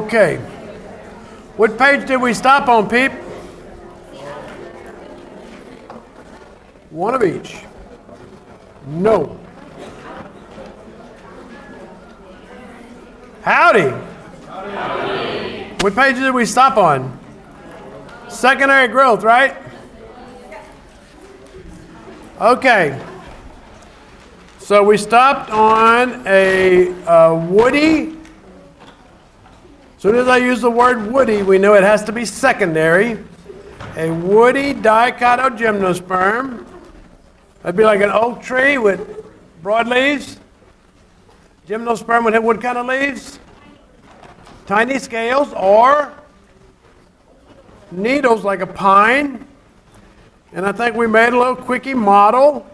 Okay. What page did we stop on, Peep? One of each. No. Howdy. What page did we stop on? Secondary growth, right? Okay. So we stopped on a woody. As soon as I use the word woody, we know it has to be secondary. A woody dicotogymnosperm. That'd be like an oak tree with broad leaves. Gymnosperm would have what kind of leaves? Tiny scales or needles like a pine. And I think we made a little quickie model.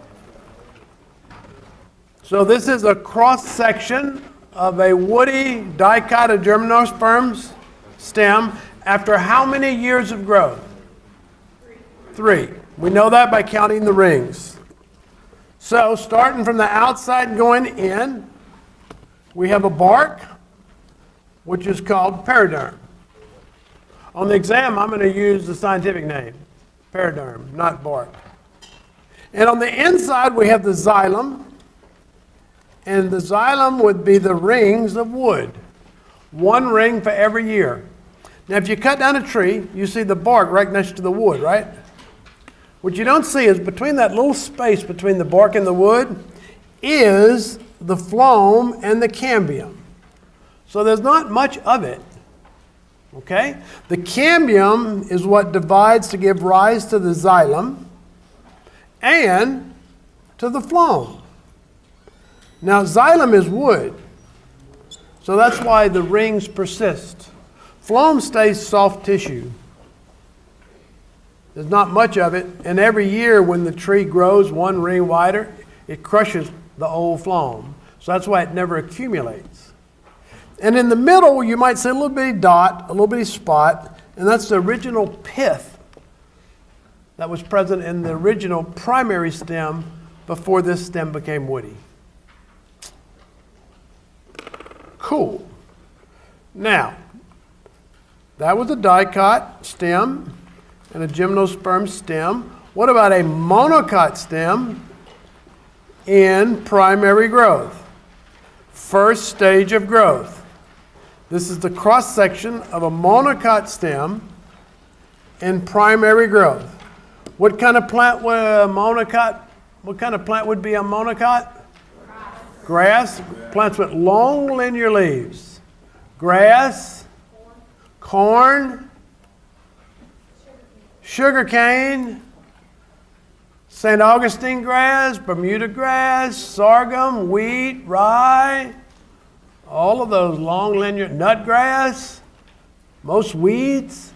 So this is a cross section of a woody dicotogymnosperm's stem after how many years of growth? 3. We know that by counting the rings. So starting from the outside and going in, we have a bark, which is called periderm. On the exam, I'm going to use the scientific name, periderm, not bark. And on the inside, we have the xylem. And the xylem would be the rings of wood. 1 ring for every year. Now, if you cut down a tree, you see the bark right next to the wood, right? What you don't see is between that little space between the bark and the wood is the phloem and the cambium. So there's not much of it. Okay? The cambium is what divides to give rise to the xylem and to the phloem. Now, xylem is wood, so that's why the rings persist. Phloem stays soft tissue. There's not much of it, and every year when the tree grows 1 ring wider, it crushes the old phloem. So that's why it never accumulates. And in the middle, you might see a little bitty dot, a little bitty spot, and that's the original pith that was present in the original primary stem before this stem became woody. Cool. Now, that was a dicot stem and a gymnosperm stem. What about a monocot stem in primary growth? First stage of growth. This is the cross section of a monocot stem in primary growth. What kind of plant would a monocot? What kind of plant would be a monocot? Grass. Plants with long linear leaves. Grass, corn, sugarcane, St. Augustine grass, Bermuda grass, sorghum, wheat, rye, all of those long linear, nut grass, most weeds.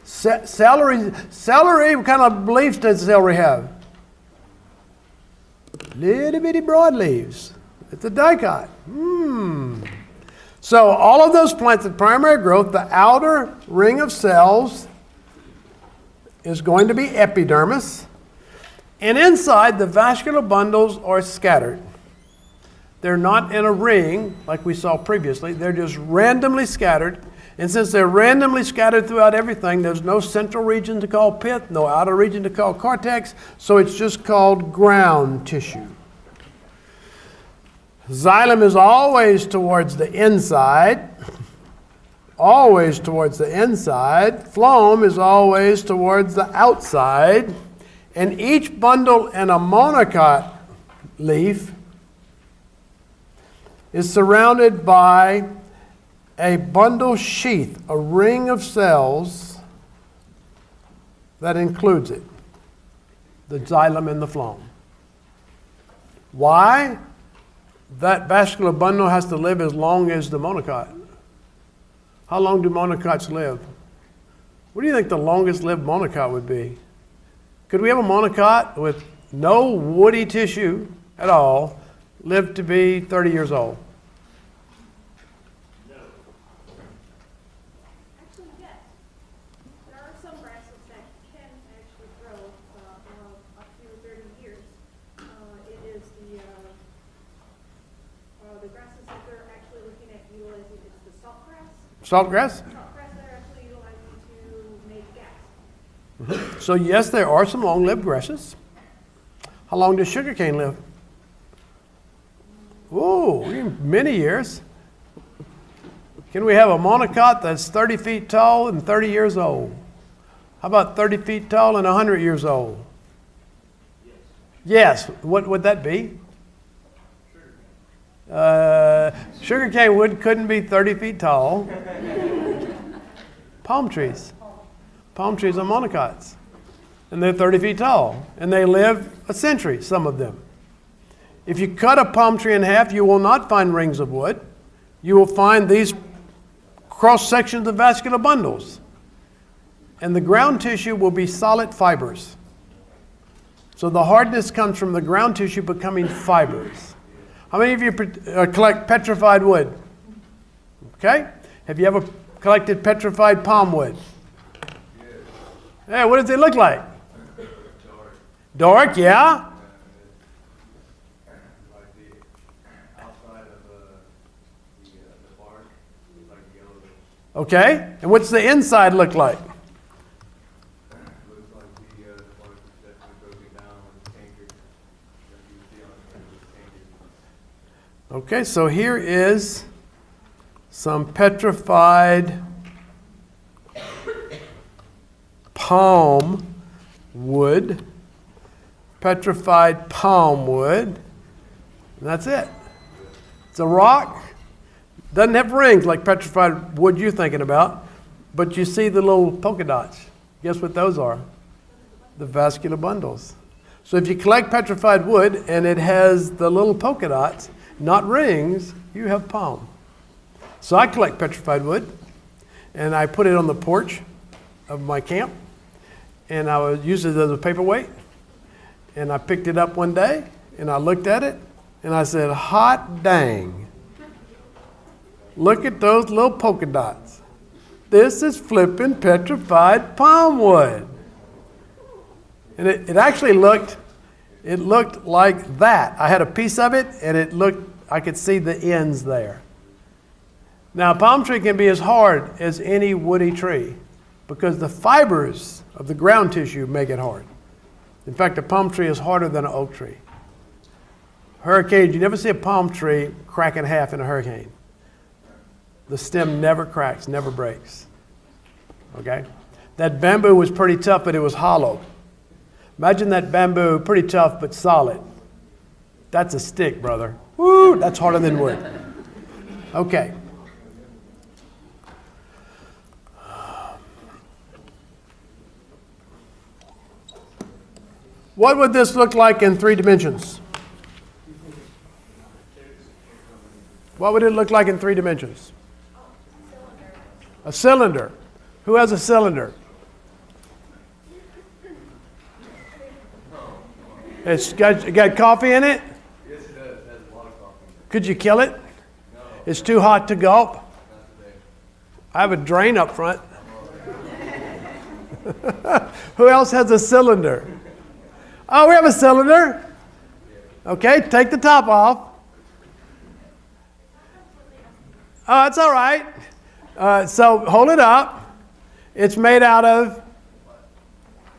Celery. Celery, what kind of leaves does celery have? Little bitty broad leaves. It's a dicot. So all of those plants in primary growth, the outer ring of cells is going to be epidermis. And inside, the vascular bundles are scattered. They're not in a ring like we saw previously. They're just randomly scattered. And since they're randomly scattered throughout everything, there's no central region to call pith, no outer region to call cortex, so it's just called ground tissue. Xylem is always towards the inside. Always towards the inside. Phloem is always towards the outside. And each bundle in a monocot leaf is surrounded by a bundle sheath, a ring of cells that includes it, the xylem and the phloem. Why? That vascular bundle has to live as long as the monocot. How long do monocots live? What do you think the longest lived monocot would be? Could we have a monocot with no woody tissue at all live to be 30 years old? No. Actually, yes. There are some grasses that can actually grow up to 30 years. It is the grasses that they're actually looking at utilizing. It's the Saltgrass? Saltgrass are actually utilized to make gas. So yes, there are some long-lived grasses. How long does sugarcane live? Oh, many years. Can we have a monocot that's 30 feet tall and 30 years old? How about 30 feet tall and 100 years old? Yes. What would that be? Sugarcane wood couldn't be 30 feet tall. Palm trees. Palm trees are monocots. And they're 30 feet tall. And they live a century, some of them. If you cut a palm tree in half, you will not find rings of wood. You will find these cross sections of vascular bundles. And the ground tissue will be solid fibers. So the hardness comes from the ground tissue becoming fibers. How many of you collect petrified wood? Okay. Have you ever collected petrified palm wood? Hey, what does it look like? Dark, yeah? Like the outside of the bark is like yellow. Okay. And what's the inside look like? Looks like the bark is definitely broken down and tainted. Like you see on the tainted. Okay, so here is some petrified palm wood. Petrified palm wood. And that's it. It's a rock. Doesn't have rings like petrified wood you're thinking about, but you see the little polka dots. Guess what those are? The vascular bundles. So if you collect petrified wood and it has the little polka dots, not rings, you have palm. So I collect petrified wood and I put it on the porch of my camp and I would use it as a paperweight. And I picked it up one day and I looked at it and I said, hot dang. Look at those little polka dots. This is flipping petrified palm wood. And it actually looked like that. I had a piece of it and I could see the ends there. Now, a palm tree can be as hard as any woody tree because the fibers of the ground tissue make it hard. In fact, a palm tree is harder than an oak tree. Hurricanes, you never see a palm tree crack in half in a hurricane. The stem never cracks, never breaks. Okay? That bamboo was pretty tough, but it was hollow. Imagine that bamboo, pretty tough, but solid. That's a stick, brother. Woo, that's harder than wood. Okay. What would this look like in 3 dimensions? What would it look like in 3 dimensions? A cylinder. Who has a cylinder? It's got coffee in it? Yes, it does. It has a lot of coffee. Could you kill it? No. It's too hot to gulp. Not today. I have a drain up front. Who else has a cylinder? Oh, we have a cylinder. Okay, take the top off. Oh, it's all right. So hold it up. It's made out of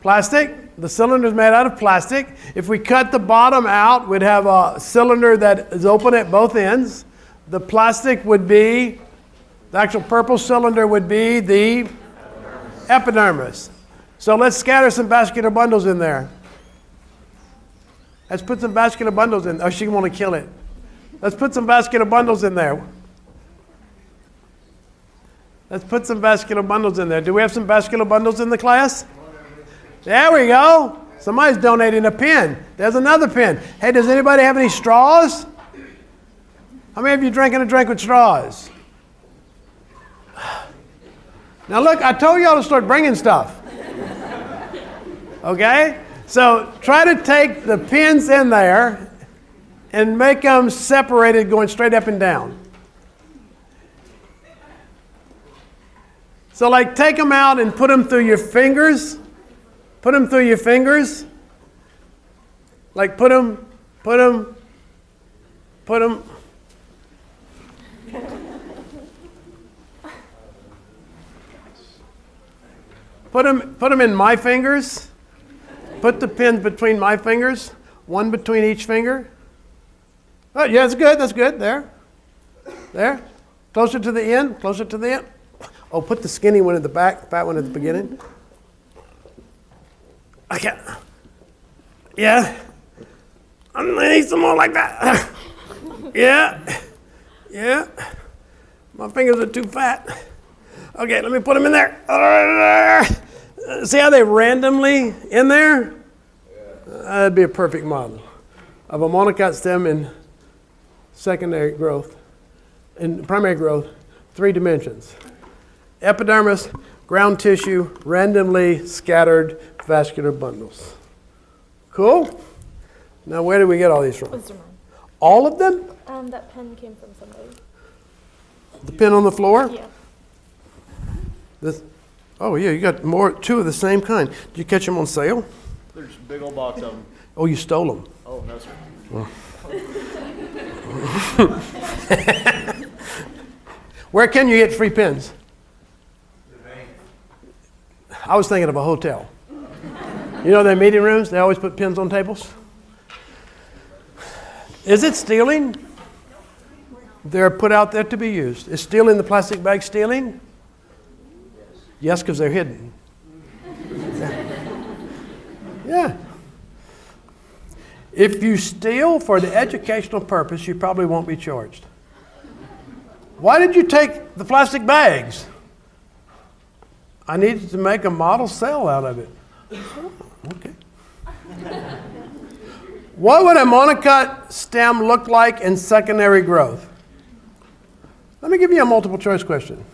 plastic. The cylinder is made out of plastic. If we cut the bottom out, we'd have a cylinder that is open at both ends. The plastic would be, the actual purple cylinder would be the epidermis. So let's scatter some vascular bundles in there. Let's put some vascular bundles in. Oh, she want to kill it. Let's put some vascular bundles in there. Let's put some vascular bundles in there. Do we have some vascular bundles in the class? There we go. Somebody's donating a pen. There's another pen. Hey, does anybody have any straws? How many of you drinking a drink with straws? Now look, I told y'all to start bringing stuff. Okay? So try to take the pins in there and make them separated going straight up and down. So like take them out and put them through your fingers. Put them through your fingers. Like put them. Put them in my fingers. Put the pins between my fingers, one between each finger. Oh, yeah, that's good. There. Closer to the end, Oh, put the skinny one at the back, fat one at the beginning. Okay. Yeah. I need some more like that. Yeah. My fingers are too fat. Okay, let me put them in there. See how they randomly in there? That'd be a perfect model of a monocot stem in secondary growth, in primary growth, 3 dimensions. Epidermis, ground tissue, randomly scattered vascular bundles. Cool? Now where did we get all these from? All of them? That pen came from somebody. The pin on the floor? Yeah. This? Oh yeah, you got two of the same kind. Did you catch them on sale? There's a big old box of them. Oh, you stole them. Oh, no, sir. Where can you get free pins? I was thinking of a hotel. You know their meeting rooms? They always put pins on tables. Is it stealing? They're put out there to be used. Is stealing the plastic bag stealing? Yes, because they're hidden. Yeah. If you steal for the educational purpose, you probably won't be charged. Why did you take the plastic bags? I needed to make a model cell out of it. Okay. What would a monocot stem look like in secondary growth? Let me give you a multiple choice question.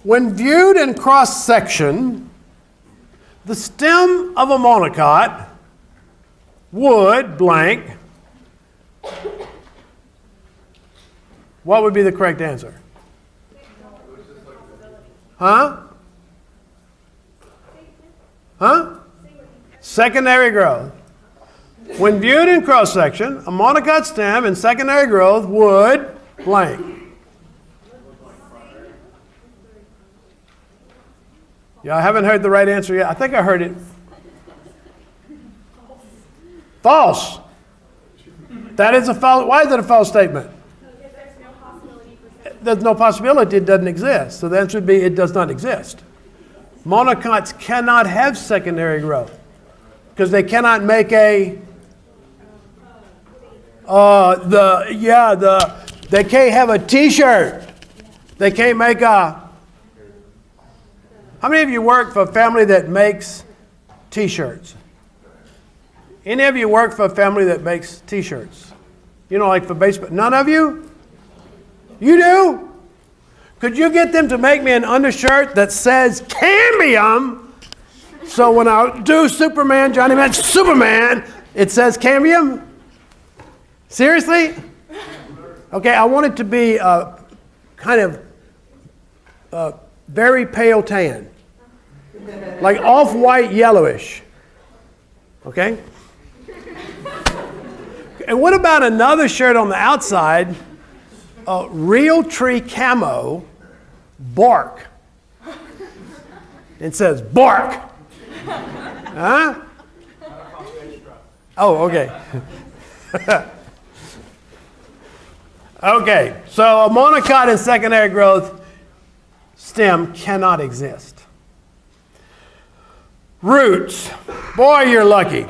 When viewed in cross section, the stem of a monocot would blank. What would be the correct answer? Huh? Secondary growth. When viewed in cross section, a monocot stem in secondary growth would blank. Yeah, I haven't heard the right answer yet. I think I heard it. False. That is a false. Why is it a false statement? There's no possibility. It doesn't exist. So the answer would be it does not exist. Monocots cannot have secondary growth because they cannot make they can't have a T-shirt. They can't make a. How many of you work for a family that makes T-shirts? Any of you work for a family that makes T-shirts? You know, like for baseball. None of you? You do? Could you get them to make me an undershirt that says cambium? So when I do Superman, Johnny Man, Superman, it says cambium? Seriously? Okay, I want it to be kind of very pale tan. Like off-white yellowish. Okay? And what about another shirt on the outside? Real tree camo, bark. It says bark. Huh? Oh, okay. Okay, so a monocot in secondary growth stem cannot exist. Roots. Boy, you're lucky.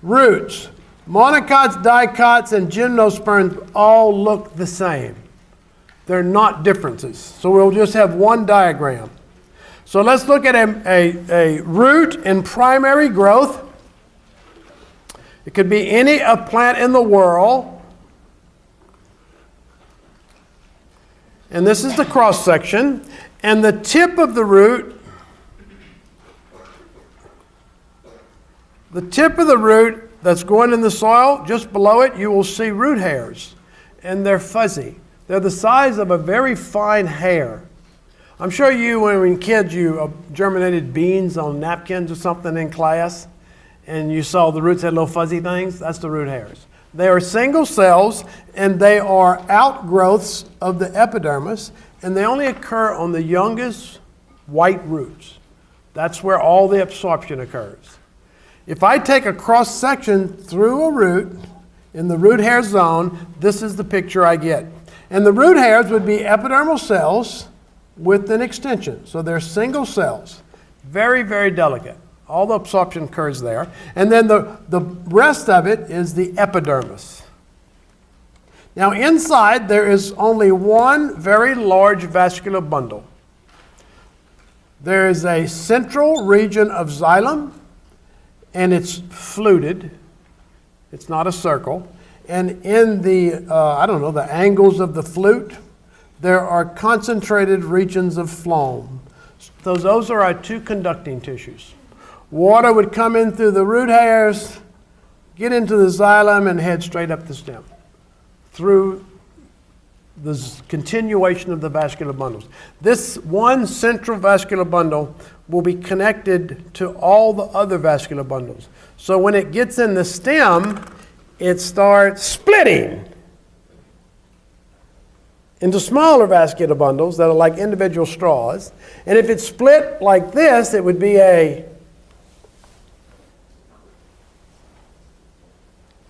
Roots. Monocots, dicots, and gymnosperms all look the same. They're not differences. So we'll just have one diagram. So let's look at a root in primary growth. It could be any plant in the world. And this is the cross section. And the tip of the root, that's going in the soil, just below it, you will see root hairs. And they're fuzzy. They're the size of a very fine hair. I'm sure you, when we were kids, you germinated beans on napkins or something in class, and you saw the roots had little fuzzy things. That's the root hairs. They are single cells, and they are outgrowths of the epidermis, and they only occur on the youngest white roots. That's where all the absorption occurs. If I take a cross section through a root in the root hair zone, this is the picture I get. And the root hairs would be epidermal cells with an extension. So they're single cells. Very, very delicate. All the absorption occurs there. And then the rest of it is the epidermis. Now inside there is only one very large vascular bundle. There is a central region of xylem, and it's fluted. It's not a circle. And in the, the angles of the flute, there are concentrated regions of phloem. So those are our two conducting tissues. Water would come in through the root hairs, get into the xylem, and head straight up the stem through the continuation of the vascular bundles. This one central vascular bundle will be connected to all the other vascular bundles. So when it gets in the stem, it starts splitting into smaller vascular bundles that are like individual straws. And if it's split like this, it would be if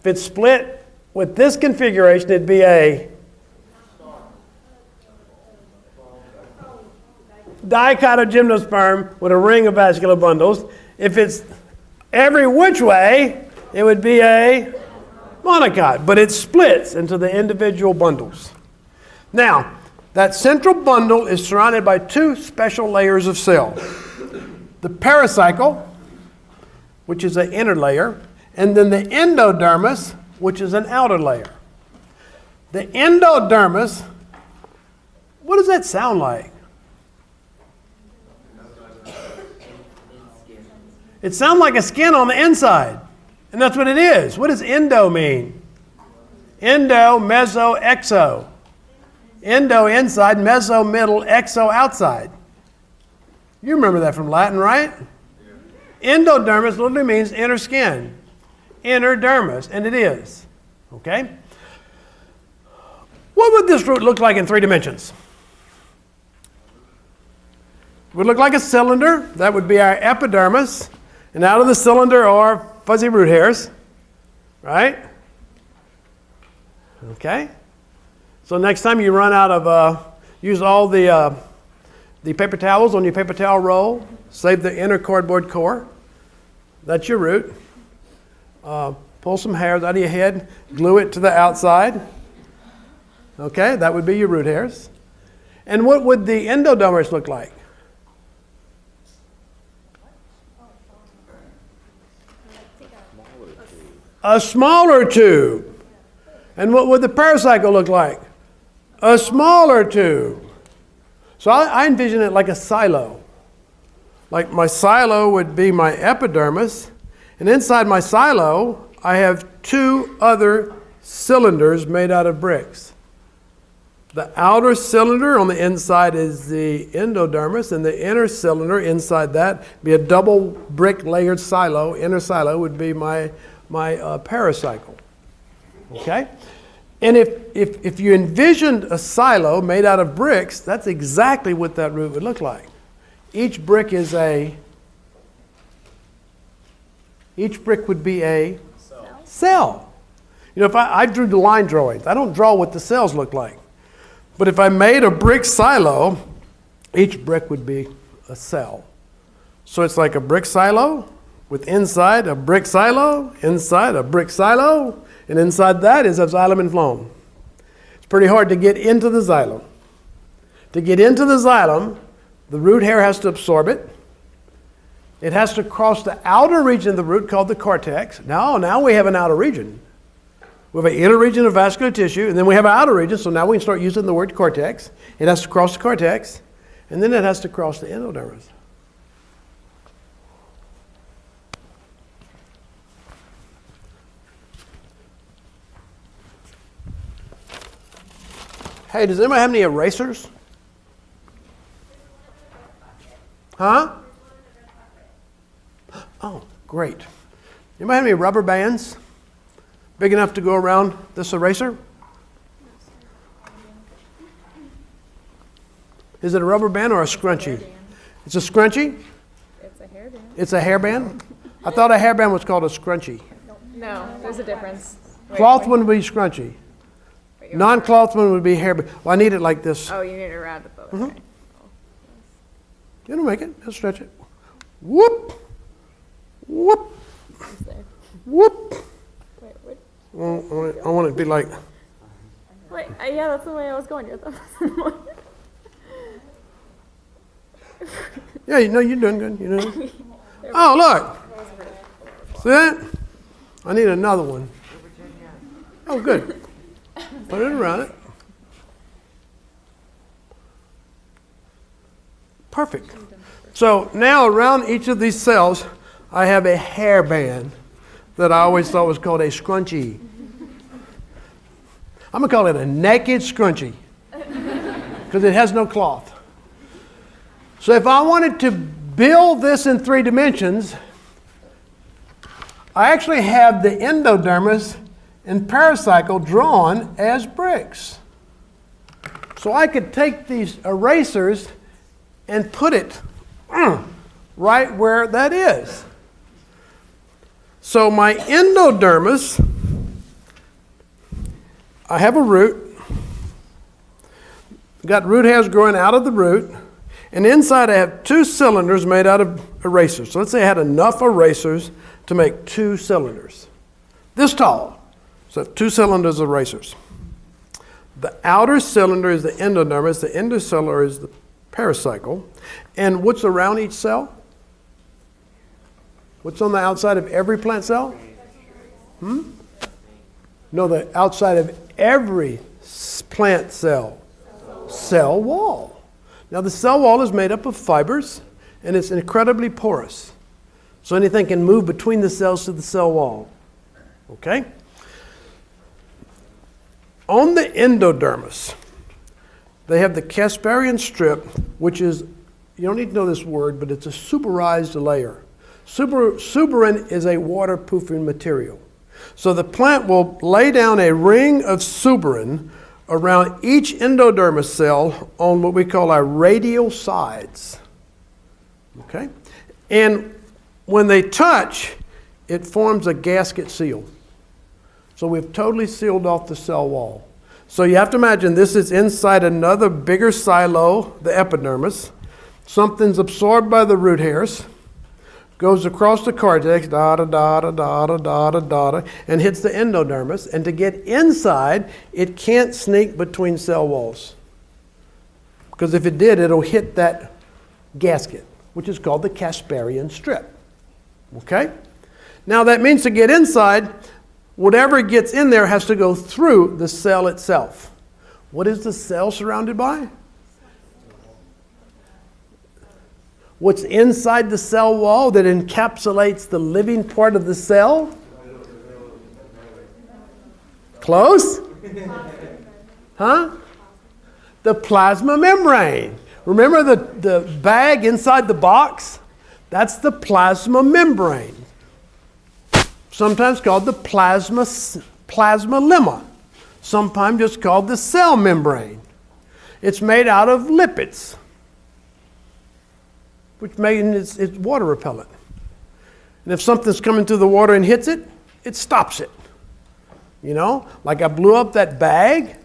it's split with this configuration, it'd be a dichotogymnosperm with a ring of vascular bundles. If it's every which way, it would be a monocot, but it splits into the individual bundles. Now, that central bundle is surrounded by two special layers of cell. The pericycle, which is an inner layer, and then the endodermis, which is an outer layer. The endodermis, what does that sound like? It sounds like a skin on the inside, and that's what it is. What does endo mean? Endo, meso, exo. Endo inside, meso middle, exo outside. You remember that from Latin, right? Yeah. Endodermis literally means inner skin. Inner dermis, and it is. Okay? What would this root look like in 3 dimensions? It would look like a cylinder. That would be our epidermis. And out of the cylinder are fuzzy root hairs, right? Okay? So next time you run out of, use all the paper towels on your paper towel roll, save the inner cardboard core. That's your root. Pull some hairs out of your head, glue it to the outside. Okay, that would be your root hairs. And what would the endodermis look like? A smaller tube. And what would the pericycle look like? A smaller tube. So I envision it like a silo. Like my silo would be my epidermis, and inside my silo, I have 2 other cylinders made out of bricks. The outer cylinder on the inside is the endodermis, and the inner cylinder inside that be a double brick layered silo. Inner silo would be my pericycle. Okay? And if you envisioned a silo made out of bricks, that's exactly what that root would look like. Each brick would be a cell. You know, if I drew the line drawings, I don't draw what the cells look like. But if I made a brick silo, each brick would be a cell. So it's like a brick silo with inside a brick silo, inside a brick silo, and inside that is a xylem and phloem. It's pretty hard to get into the xylem. To get into the xylem, the root hair has to absorb it. It has to cross the outer region of the root called the cortex. Now we have an outer region. We have an inner region of vascular tissue, and then we have an outer region, so now we can start using the word cortex. It has to cross the cortex, and then it has to cross the endodermis. Hey, does anybody have any erasers? Huh? Oh, great. Anybody have any rubber bands big enough to go around this eraser? Is it a rubber band or a scrunchie? It's a scrunchie? It's It's a hairband? I thought a hairband was called a scrunchie. No, there's a difference. Wait, Cloth wait. one would be scrunchie. Wait, you- Non-cloth one would be hairband. Well, I need it like this. Oh, you need it around the boat. Mhm. Okay. It'll make it. It'll stretch it. Whoop! Whoop! It's there. Whoop! Wait, wait. I want it to be like, Wait, yeah, that's the way I was going. Your thumb was in the way. yeah, you know, you're doing good. You're doing good. Oh, look. See that? I need another one. Oh, good. Put it around it. Perfect. So now around each of these cells, I have a hairband that I always thought was called a scrunchie. I'm going to call it a naked scrunchie because it has no cloth. So if I wanted to build this in 3 dimensions, I actually have the endodermis and pericycle drawn as bricks. So I could take these erasers and put it right where that is. So my endodermis, I have a root, got root hairs growing out of the root, and inside I have 2 cylinders made out of erasers. So let's say I had enough erasers to make 2 cylinders. This tall. So 2 cylinders of erasers. The outer cylinder is the endodermis, the endocellular is the pericycle. And what's around each cell? What's on the outside of every plant cell? No, the outside of every plant cell. Cell wall. Now the cell wall is made up of fibers and it's incredibly porous. So anything can move between the cells to the cell wall. Okay? On the endodermis, they have the Casparian strip, which is, you don't need to know this word, but it's a suberized layer. Suberin is a waterproofing material. So the plant will lay down a ring of suberin around each endodermis cell on what we call our radial sides. Okay? And when they touch, it forms a gasket seal. So we've totally sealed off the cell wall. So you have to imagine this is inside another bigger silo, the epidermis. Something's absorbed by the root hairs, goes across the cortex, and hits the endodermis. And to get inside, it can't sneak between cell walls. Because if it did, it'll hit that gasket, which is called the Casparian strip. Okay? Now that means to get inside, whatever gets in there has to go through the cell itself. What is the cell surrounded by? What's inside the cell wall that encapsulates the living part of the cell? Close? Huh? The plasma membrane. Remember the bag inside the box? That's the plasma membrane. Sometimes called the plasma lemma. Sometimes just called the cell membrane. It's made out of lipids, which makes it's water repellent. And if something's coming through the water and hits it, it stops it. You know, like I blew up that bag.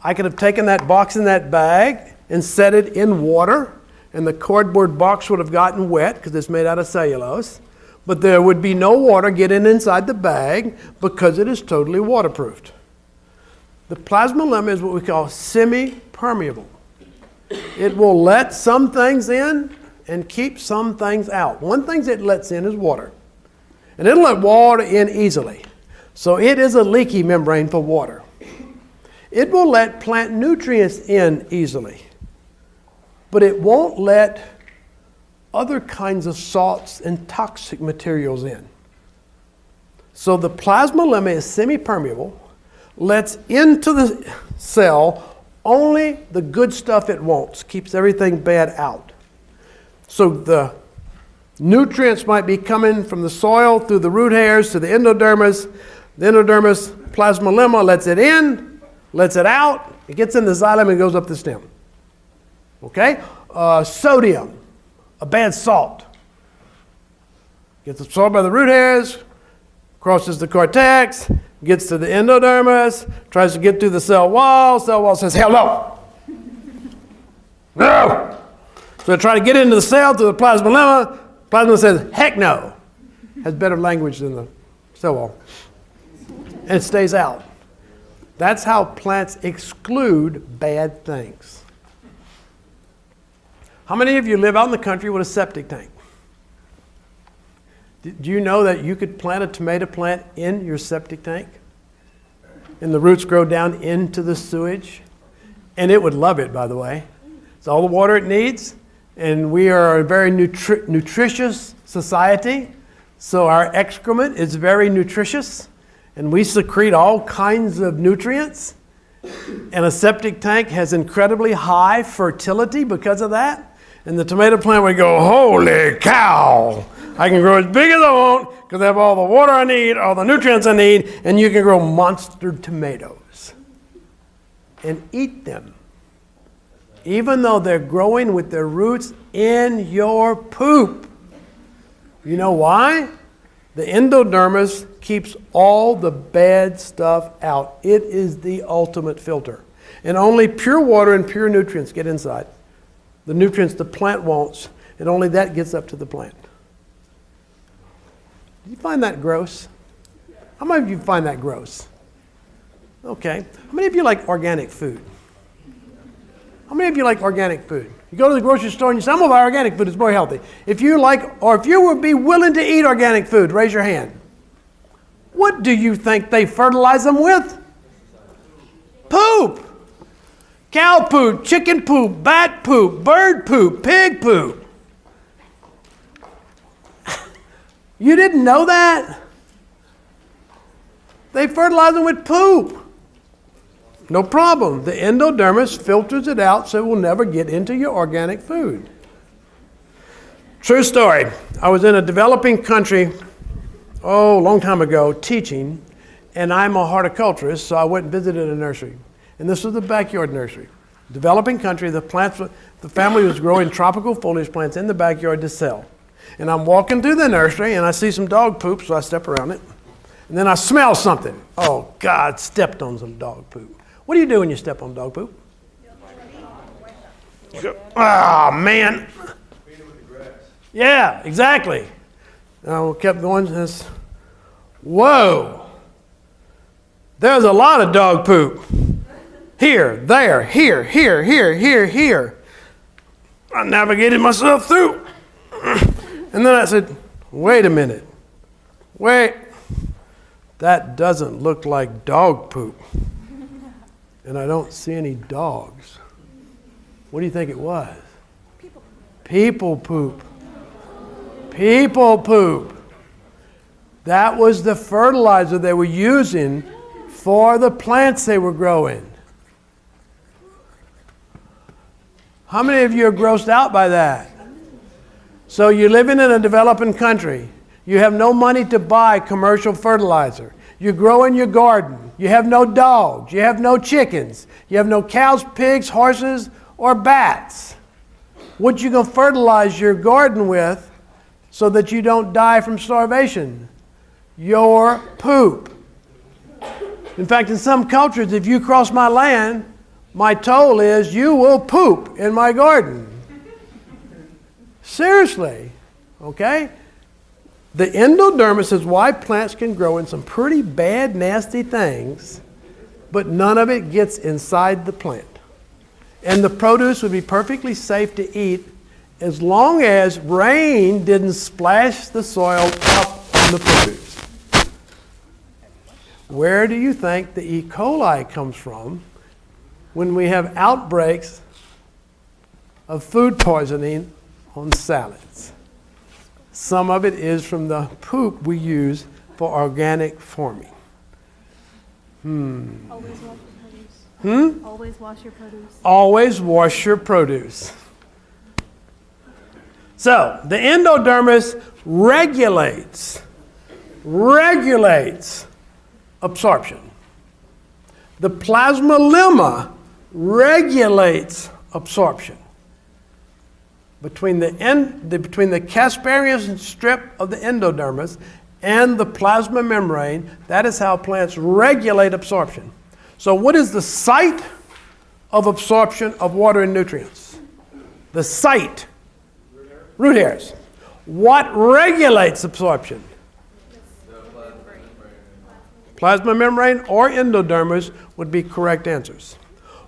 I could have taken that box in that bag and set it in water, and the cardboard box would have gotten wet because it's made out of cellulose. But there would be no water getting inside the bag because it is totally waterproofed. The plasma lemma is what we call semi-permeable. It will let some things in and keep some things out. One thing it lets in is water. And it'll let water in easily. So it is a leaky membrane for water. It will let plant nutrients in easily. But it won't let other kinds of salts and toxic materials in. So the plasma lemma is semi-permeable, lets into the cell only the good stuff it wants, keeps everything bad out. So the nutrients might be coming from the soil through the root hairs to the endodermis. The endodermis plasma lemma lets it in, lets it out, it gets in the xylem and goes up the stem. Okay? Sodium, a bad salt, Gets absorbed by the root hairs, crosses the cortex, gets to the endodermis, tries to get through the cell wall. Cell wall says, hell no. No. So try to get into the cell through the plasmalemma. Plasma says, heck no. Has better language than the cell wall. And it stays out. That's how plants exclude bad things. How many of you live out in the country with a septic tank? Do you know that you could plant a tomato plant in your septic tank? And the roots grow down into the sewage? And it would love it, by the way. It's all the water it needs. And we are a very nutritious society. So our excrement is very nutritious. And we secrete all kinds of nutrients. And a septic tank has incredibly high fertility because of that. And the tomato plant would go, holy cow! I can grow as big as I want because I have all the water I need, all the nutrients I need, and you can grow monster tomatoes and eat them. Even though they're growing with their roots in your poop. You know why? The endodermis keeps all the bad stuff out. It is the ultimate filter. And only pure water and pure nutrients get inside. The nutrients the plant wants, and only that gets up to the plant. Do you find that gross? How many of you find that gross? Okay. How many of you like organic food? How many of you like organic food? You go to the grocery store and you say, I'm going to buy organic food, it's more healthy. If you like, or if you would be willing to eat organic food, raise your hand. What do you think they fertilize them with? Poop. Cow poop, chicken poop, bat poop, bird poop, pig poop. You didn't know that? They fertilize them with poop. No problem. The endodermis filters it out so it will never get into your organic food. True story. I was in a developing country, a long time ago, teaching, and I'm a horticulturist, so I went and visited a nursery. And this was the backyard nursery. Developing country, the family was growing tropical foliage plants in the backyard to sell. And I'm walking through the nursery, and I see some dog poop, so I step around it. And then I smell something. Oh, God, stepped on some dog poop. What do you do when you step on dog poop? Oh, man. Yeah, exactly. I kept going. Whoa. There's a lot of dog poop. Here, there, here, here, here, here, here. I navigated myself through. And then I said, wait a minute. Wait. That doesn't look like dog poop. And I don't see any dogs. What do you think it was? People poop. People poop. That was the fertilizer they were using for the plants they were growing. How many of you are grossed out by that? So you're living in a developing country. You have no money to buy commercial fertilizer. You grow in your garden. You have no dogs. You have no chickens. You have no cows, pigs, horses, or bats. What you going to fertilize your garden with so that you don't die from starvation? Your poop. In fact, in some cultures, if you cross my land, my toll is you will poop in my garden. Seriously, okay? The endodermis is why plants can grow in some pretty bad, nasty things, but none of it gets inside the plant. And the produce would be perfectly safe to eat as long as rain didn't splash the soil up on the produce. Where do you think the E. coli comes from when we have outbreaks of food poisoning on salads? Some of it is from the poop we use for organic farming. Always wash your produce. Always wash your produce. Always wash your produce. So, the endodermis regulates absorption. The plasmalemma regulates absorption. between the Casparian strip of the endodermis and the plasma membrane. That is how plants regulate absorption. So what is the site of absorption of water and nutrients? The site. Root hairs. What regulates absorption? Plasma membrane or endodermis would be correct answers.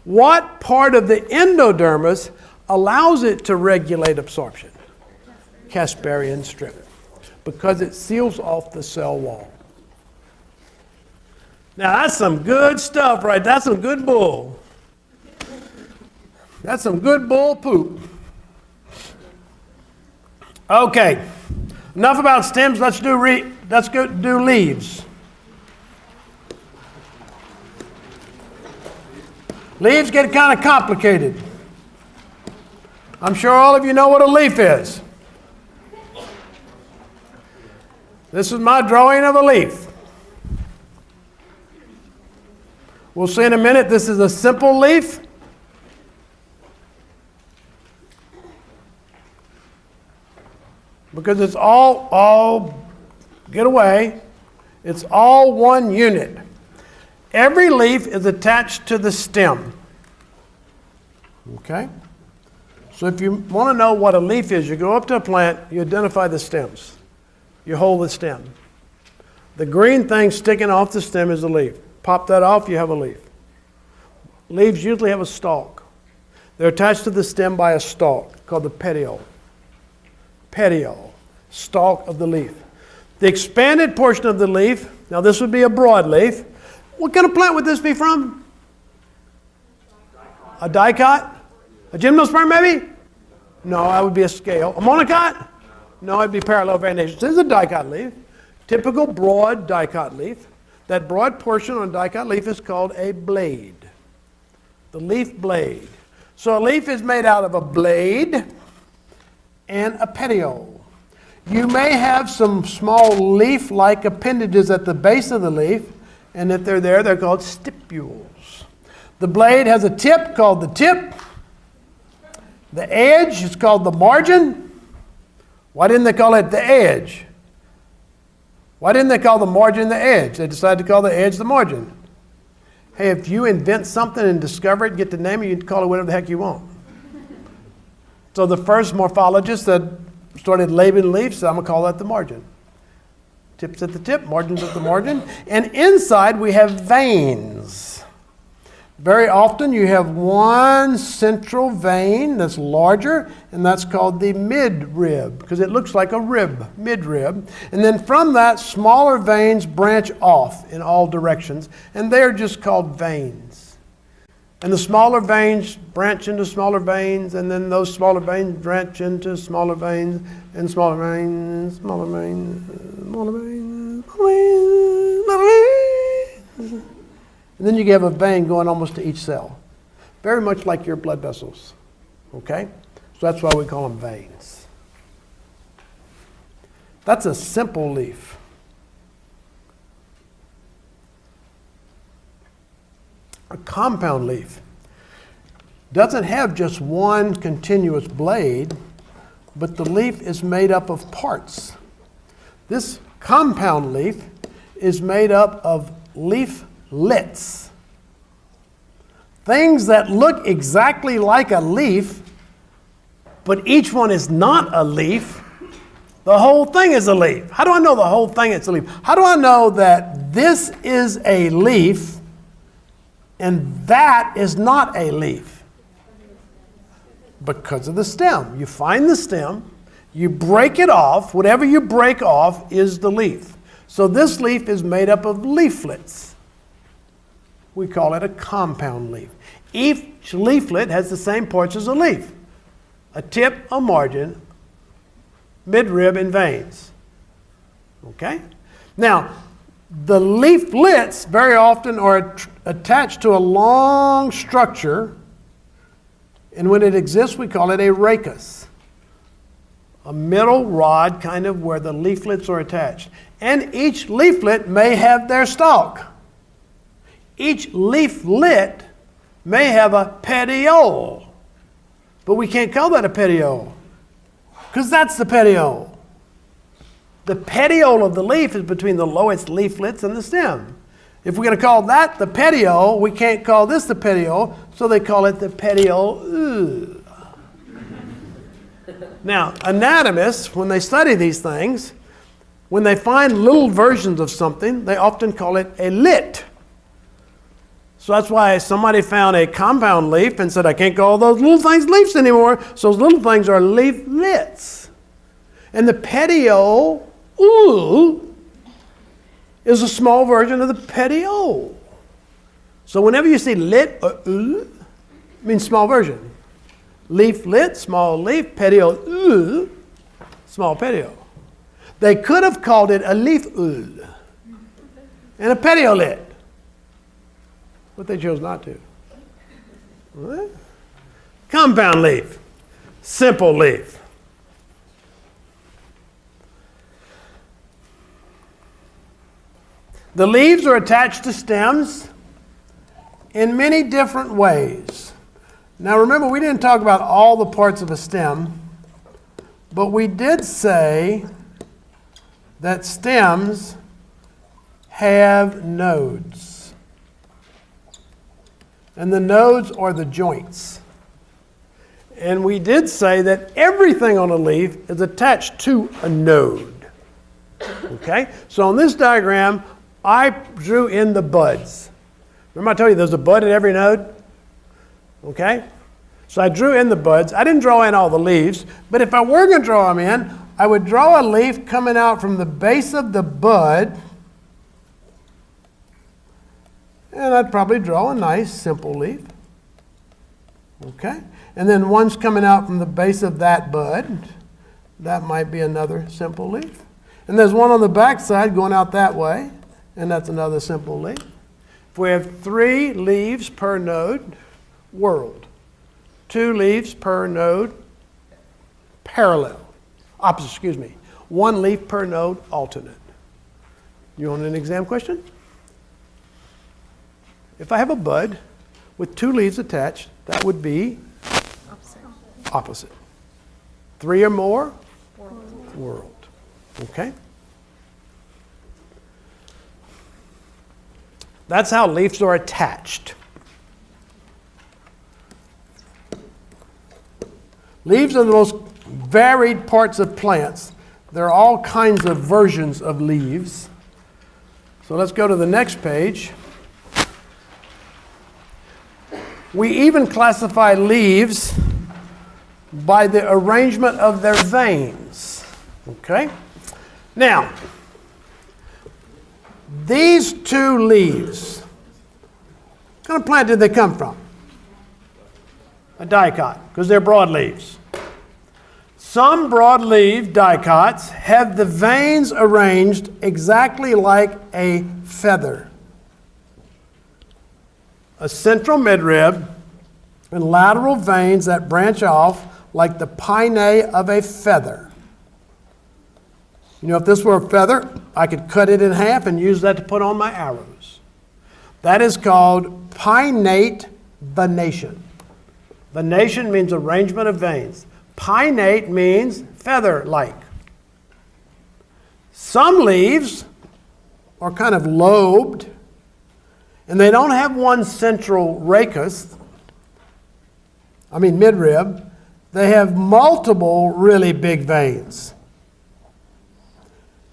What part of the endodermis allows it to regulate absorption? Casparian strip, because it seals off the cell wall. Now that's some good stuff, right? That's some good bull. That's some good bull poop. Okay, enough about stems. Let's do leaves. Leaves get kind of complicated. I'm sure all of you know what a leaf is. This is my drawing of a leaf. We'll see in a minute, this is a simple leaf. Because it's all, get away, it's all one unit. Every leaf is attached to the stem. Okay? So if you want to know what a leaf is, you go up to a plant, you identify the stems. You hold the stem. The green thing sticking off the stem is a leaf. Pop that off, you have a leaf. Leaves usually have a stalk. They're attached to the stem by a stalk called the petiole. Petiole, stalk of the leaf. The expanded portion of the leaf, now this would be a broadleaf. What kind of plant would this be from? A dicot? A gymnosperm maybe? No, that would be a scale. A monocot? No, it'd be parallel variation. This is a dicot leaf. Typical broad dicot leaf. That broad portion on a dicot leaf is called a blade. The leaf blade. So a leaf is made out of a blade and a petiole. You may have some small leaf-like appendages at the base of the leaf, and if they're there, they're called stipules. The blade has a tip called the tip. The edge is called the margin. Why didn't they call it the edge? Why didn't they call the margin the edge? They decided to call the edge the margin. Hey, if you invent something and discover it, get the name, you can call it whatever the heck you want. So the first morphologist that started labeling leaves said, I'm going to call that the margin. Tips at the tip, margins at the margin. And inside we have veins. Very often you have one central vein that's larger, and that's called the midrib, because it looks like a rib, midrib. And then from that, smaller veins branch off in all directions, and they are just called veins. And the smaller veins branch into smaller veins, and then those smaller veins branch into smaller veins, and smaller veins, smaller veins, smaller veins, smaller veins, smaller veins. And then you have a vein going almost to each cell. Very much like your blood vessels. Okay? So that's why we call them veins. That's a simple leaf. A compound leaf doesn't have just one continuous blade, but the leaf is made up of parts. This compound leaf is made up of leaflets. Things that look exactly like a leaf, but each one is not a leaf. The whole thing is a leaf. How do I know the whole thing is a leaf? How do I know that this is a leaf and that is not a leaf? Because of the stem. You find the stem, you break it off. Whatever you break off is the leaf. So this leaf is made up of leaflets. We call it a compound leaf. Each leaflet has the same parts as a leaf. A tip, a margin, midrib, and veins. Okay? Now, the leaflets very often are attached to a long structure, and when it exists, we call it a rachis. A middle rod kind of where the leaflets are attached. And each leaflet may have their stalk. Each leaflet may have a petiole, but we can't call that a petiole Because that's the petiole. The petiole of the leaf is between the lowest leaflets and the stem. If we're going to call that the petiole, we can't call this the petiole, so they call it the petiole. Now, anatomists, when they study these things, when they find little versions of something, they often call it a lit. So that's why somebody found a compound leaf and said, I can't call those little things leaves anymore, so those little things are leaflets. And the petiole, is a small version of the petiole. So whenever you see lit or it means small version. Leaflet, small leaf, petiole, small petiole. They could have called it a leaf and a petiolet, but they chose not to. What? Compound leaf, simple leaf. The leaves are attached to stems in many different ways. Now remember, we didn't talk about all the parts of a stem, but we did say that stems have nodes. And the nodes are the joints. And we did say that everything on a leaf is attached to a node. Okay? So on this diagram, I drew in the buds. Remember I told you there's a bud at every node? Okay? So I drew in the buds. I didn't draw in all the leaves, but if I were going to draw them in, I would draw a leaf coming out from the base of the bud, and I'd probably draw a nice simple leaf. Okay? And then one's coming out from the base of that bud. That might be another simple leaf. And there's one on the back side going out that way, and that's another simple leaf. If we have 3 leaves per node, world. 2 leaves per node, parallel. Opposite, excuse me. 1 leaf per node, alternate. You want an exam question? If I have a bud with 2 leaves attached, that would be opposite. 3 or more, world. Okay? That's how leaves are attached. Leaves are the most varied parts of plants. There are all kinds of versions of leaves. So let's go to the next page. We even classify leaves by the arrangement of their veins. Okay? Now, these 2 leaves, what kind of plant did they come from? A dicot, because they're broadleaves. Some broadleaf dicots have the veins arranged exactly like a feather. A central midrib and lateral veins that branch off like the pinnae of a feather. You know, if this were a feather, I could cut it in half and use that to put on my arrows. That is called pinnate venation. Venation means arrangement of veins. Pinnate means feather-like. Some leaves are kind of lobed, and they don't have one central midrib. They have multiple really big veins.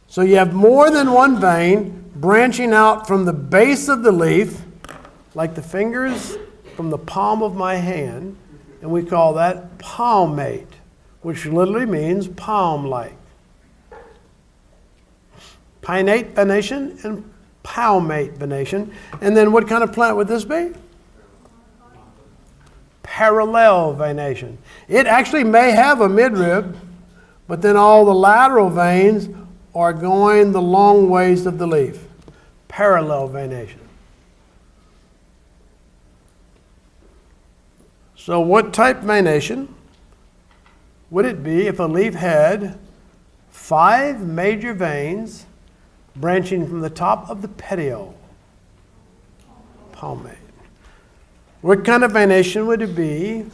So you have more than one vein branching out from the base of the leaf, like the fingers from the palm of my hand, and we call that palmate, which literally means palm-like. Pinnate venation and palmate venation. And then what kind of plant would this be? Parallel venation. It actually may have a midrib, but then all the lateral veins are going the long ways of the leaf. Parallel venation. So what type venation would it be if a leaf had 5 major veins branching from the top of the petiole? Palmate. What kind of venation would it be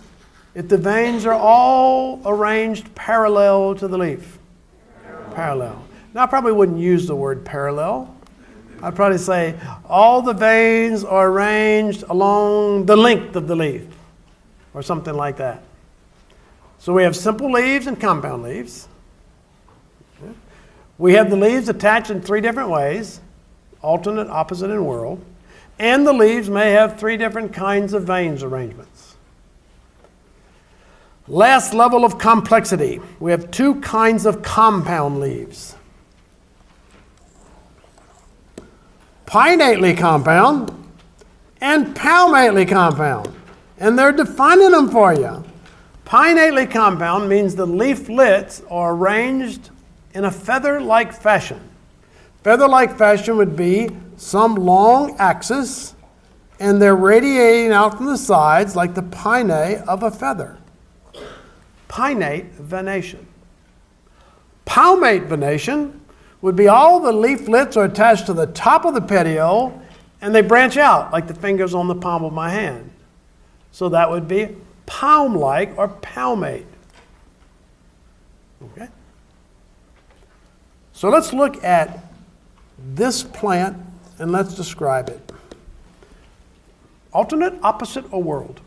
if the veins are all arranged parallel to the leaf? Parallel. Now, I probably wouldn't use the word parallel. I'd probably say all the veins are arranged along the length of the leaf, or something like that. So we have simple leaves and compound leaves. We have the leaves attached in 3 different ways: alternate, opposite, and whorl. And the leaves may have 3 different kinds of veins arrangements. Last level of complexity. We have 2 kinds of compound leaves. Pinnately compound and palmately compound. And they're defining them for you. Pinnately compound means the leaflets are arranged in a feather-like fashion. Feather-like fashion would be some long axis, and they're radiating out from the sides like the pinnae of a feather. Pinnate venation. Palmate venation would be all the leaflets are attached to the top of the petiole, and they branch out like the fingers on the palm of my hand. So that would be palm-like or palmate. Okay? So let's look at this plant and let's describe it. Alternate, opposite, or whorled?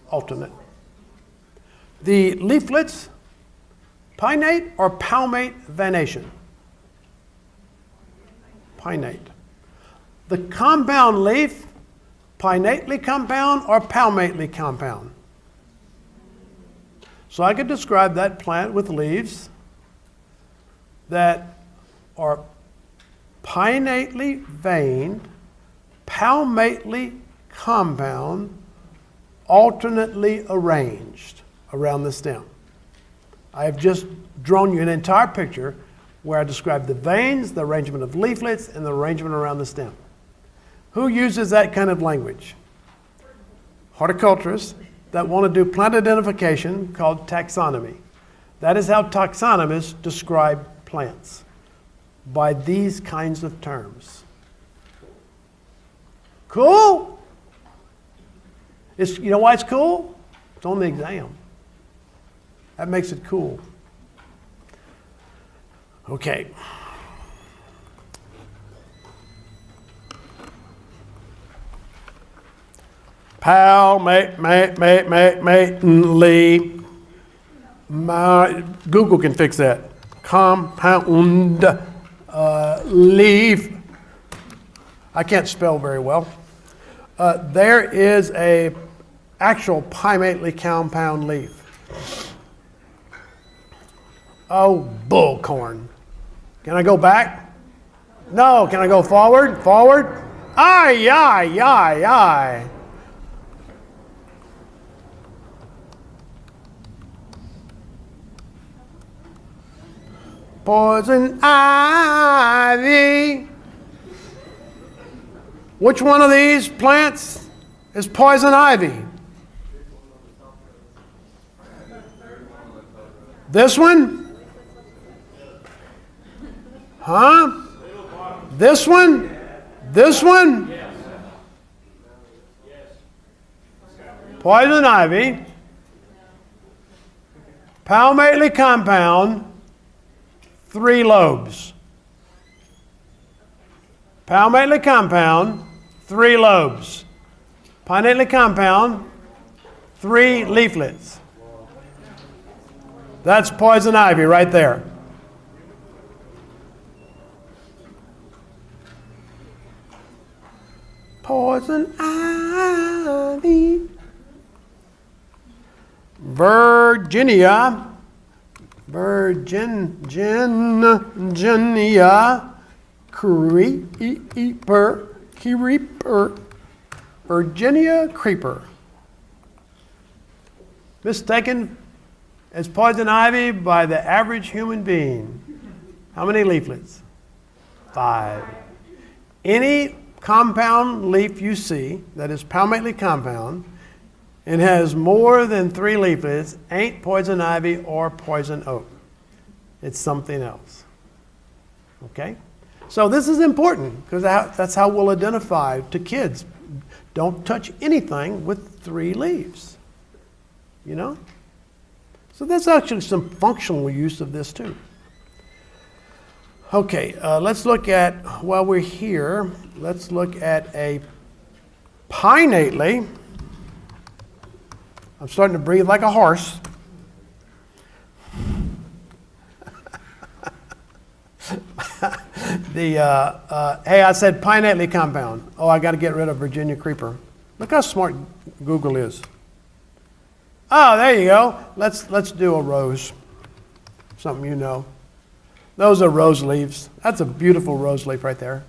Alternate. The leaflets, pinnate or palmate venation? Pinnate. The compound leaf, pinnately compound or palmately compound? So I could describe that plant with leaves that are pinnately veined, palmately compound, alternately arranged around the stem. I have just drawn you an entire picture where I describe the veins, the arrangement of leaflets, and the arrangement around the stem. Who uses that kind of language? Horticulturists that want to do plant identification called taxonomy. That is how taxonomists describe plants, by these kinds of terms. Cool? You know why it's cool? It's on the exam. That makes it cool. Okay. Palmately. Google can fix that. Compound leaf. I can't spell very well. There is a actual pinnately compound leaf. Oh, bullcorn. Can I go back? No. Can I go forward? Forward? Aye, aye, aye, aye. Poison ivy. Which one of these plants is poison ivy? This one? Huh? This one? This one? Poison ivy. Palmately compound. 3 lobes. Palmately compound, 3 lobes. Pinnately compound, 3 leaflets. That's poison ivy right there. Poison ivy. Virginia. Virginia creeper, Virginia creeper. Mistaken as poison ivy by the average human being. How many leaflets? 5. Any compound leaf you see that is palmately compound and has more than 3 leaflets ain't poison ivy or poison oak. It's something else. Okay? So this is important because that's how we'll identify to kids. Don't touch anything with 3 leaves. you know? So there's actually some functional use of this too. Okay, let's look at, while we're here, let's look at a pinnately. I'm starting to breathe like a horse. Hey, I said pinnately compound. Oh, I got to get rid of Virginia creeper. Look how smart Google is. Oh, there you go. Let's do a rose. Something you know. Those are rose leaves. That's a beautiful rose leaf right there.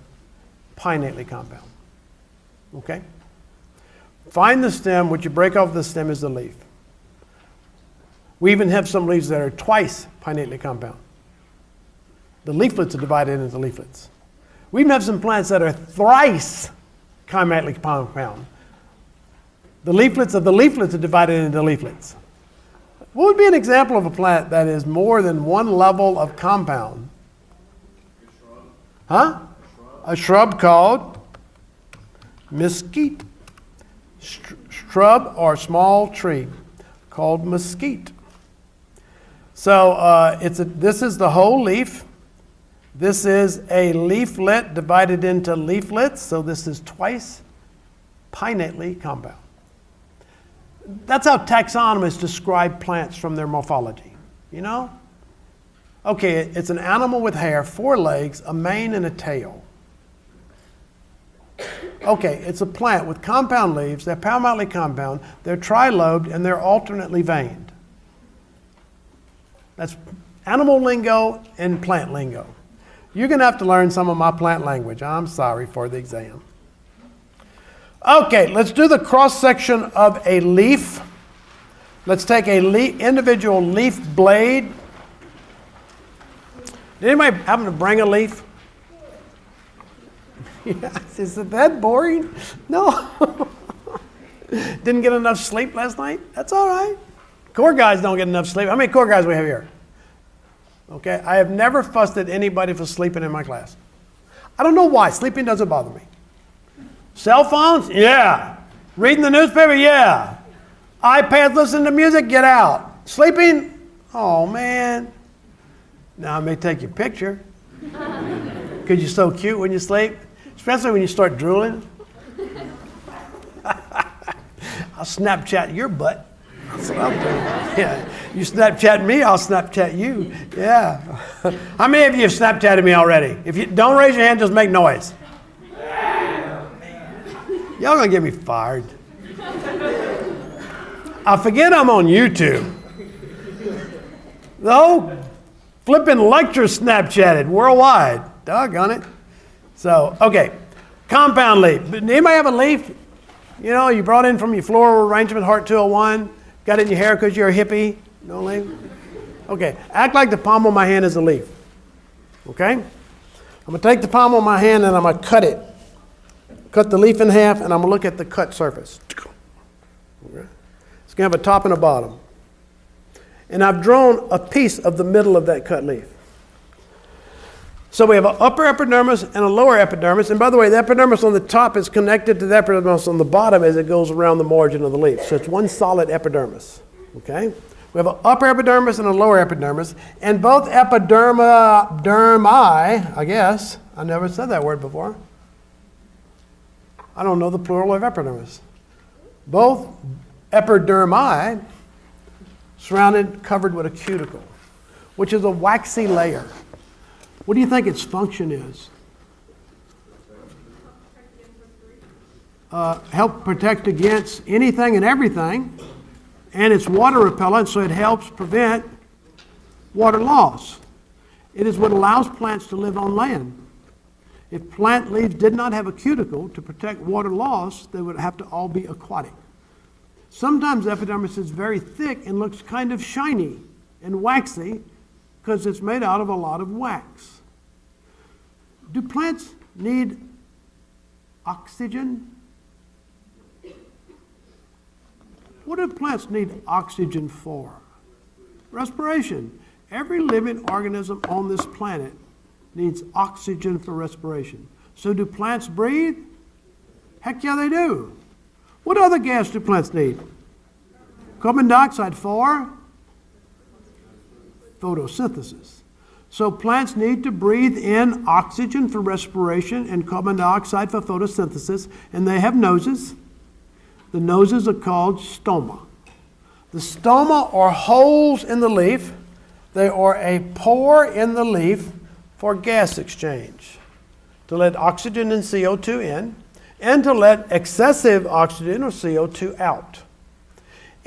Pinnately compound. Okay? Find the stem. What you break off the stem is the leaf. We even have some leaves that are twice pinnately compound. The leaflets are divided into leaflets. We even have some plants that are thrice chimately compound. The leaflets of the leaflets are divided into leaflets. What would be an example of a plant that is more than one level of compound? Huh? A shrub called mesquite. Shrub or small tree called mesquite. So this is the whole leaf. This is a leaflet divided into leaflets. So this is twice pinnately compound. That's how taxonomists describe plants from their morphology. You know? Okay, it's an animal with hair, 4 legs, a mane, and a tail. Okay, it's a plant with compound leaves. They're palmately compound. They're trilobed, and they're alternately veined. That's animal lingo and plant lingo. You're going to have to learn some of my plant language. I'm sorry for the exam. Okay, let's do the cross-section of a leaf. Let's take a individual leaf blade. Did anybody happen to bring a leaf? Yes, is that boring? No. Didn't get enough sleep last night? That's all right. Core guys don't get enough sleep. How many core guys we have here? Okay, I have never fussed at anybody for sleeping in my class. I don't know why. Sleeping doesn't bother me. Cell phones? Yeah. Reading the newspaper? Yeah. iPads, listening to music? Get out. Sleeping? Oh, man. Now I may take your picture because you're so cute when you sleep, especially when you start drooling. I'll Snapchat your butt. That's what I'm doing. Yeah. You Snapchat me, I'll Snapchat you. Yeah. How many of you have Snapchatted me already? If you don't raise your hand, just make noise. Y'all gonna get me fired. I forget I'm on YouTube. The whole flipping lecture Snapchatted worldwide. Doggone it. So, okay. Compound leaf. Anybody have a leaf? You know, you brought in from your floral arrangement, HORT 201. Got it in your hair because you're a hippie? No leaf? Okay. Act like the palm of my hand is a leaf. Okay? I'm going to take the palm of my hand and I'm going to cut it. Cut the leaf in half and I'm going to look at the cut surface. Okay. It's going to have a top and a bottom. And I've drawn a piece of the middle of that cut leaf. So we have an upper epidermis and a lower epidermis. And by the way, the epidermis on the top is connected to the epidermis on the bottom as it goes around the margin of the leaf. So it's one solid epidermis. Okay? We have an upper epidermis and a lower epidermis. And both dermi, I guess. I never said that word before. I don't know the plural of epidermis. Both epidermi surrounded, covered with a cuticle, which is a waxy layer. What do you think its function is? Help protect against anything and everything, and it's water repellent, so it helps prevent water loss. It is what allows plants to live on land. If plant leaves did not have a cuticle to protect water loss, they would have to all be aquatic. Sometimes epidermis is very thick and looks kind of shiny and waxy because it's made out of a lot of wax. Do plants need oxygen? What do plants need oxygen for? Respiration. Every living organism on this planet needs oxygen for respiration. So do plants breathe? Heck yeah, they do. What other gas do plants need? Carbon dioxide for photosynthesis. So plants need to breathe in oxygen for respiration and carbon dioxide for photosynthesis, and they have noses. The noses are called stoma. The stoma are holes in the leaf. They are a pore in the leaf for gas exchange, to let oxygen and CO2 in, and to let excessive oxygen or CO2 out.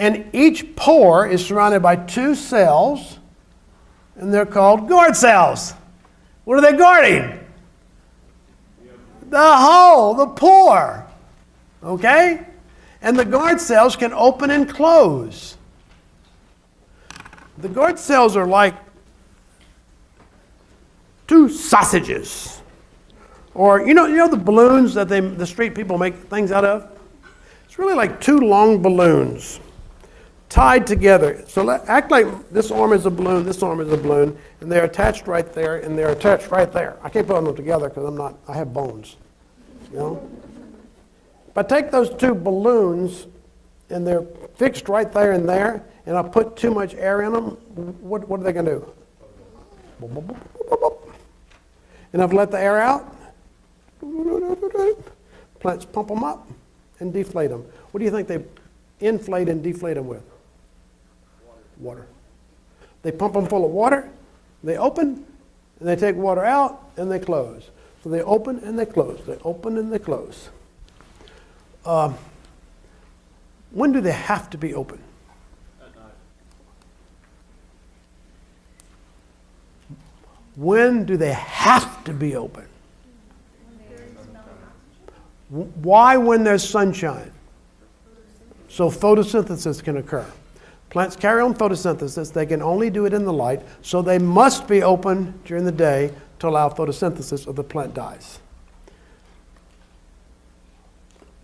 And each pore is surrounded by two cells, and they're called guard cells. What are they guarding? The hole, the pore. Okay? And the guard cells can open and close. The guard cells are like two sausages. Or, you know the balloons that the street people make things out of? It's really like two long balloons tied together. So act like this arm is a balloon, this arm is a balloon, and they're attached right there, and they're attached right there. I can't put them together because I have bones, you know? If I take those two balloons, and they're fixed right there and there, and I put too much air in them, what are they going to do? And I've let the air out. Plants pump them up and deflate them. What do you think they inflate and deflate them with? Water. They pump them full of water, they open, and they take water out, and they close. So they open and they close. They open and they close. When do they have to be open? At night. When do they have to be open? Why when there's sunshine? So photosynthesis can occur. Plants carry on photosynthesis. They can only do it in the light, so they must be open during the day to allow photosynthesis or the plant dies.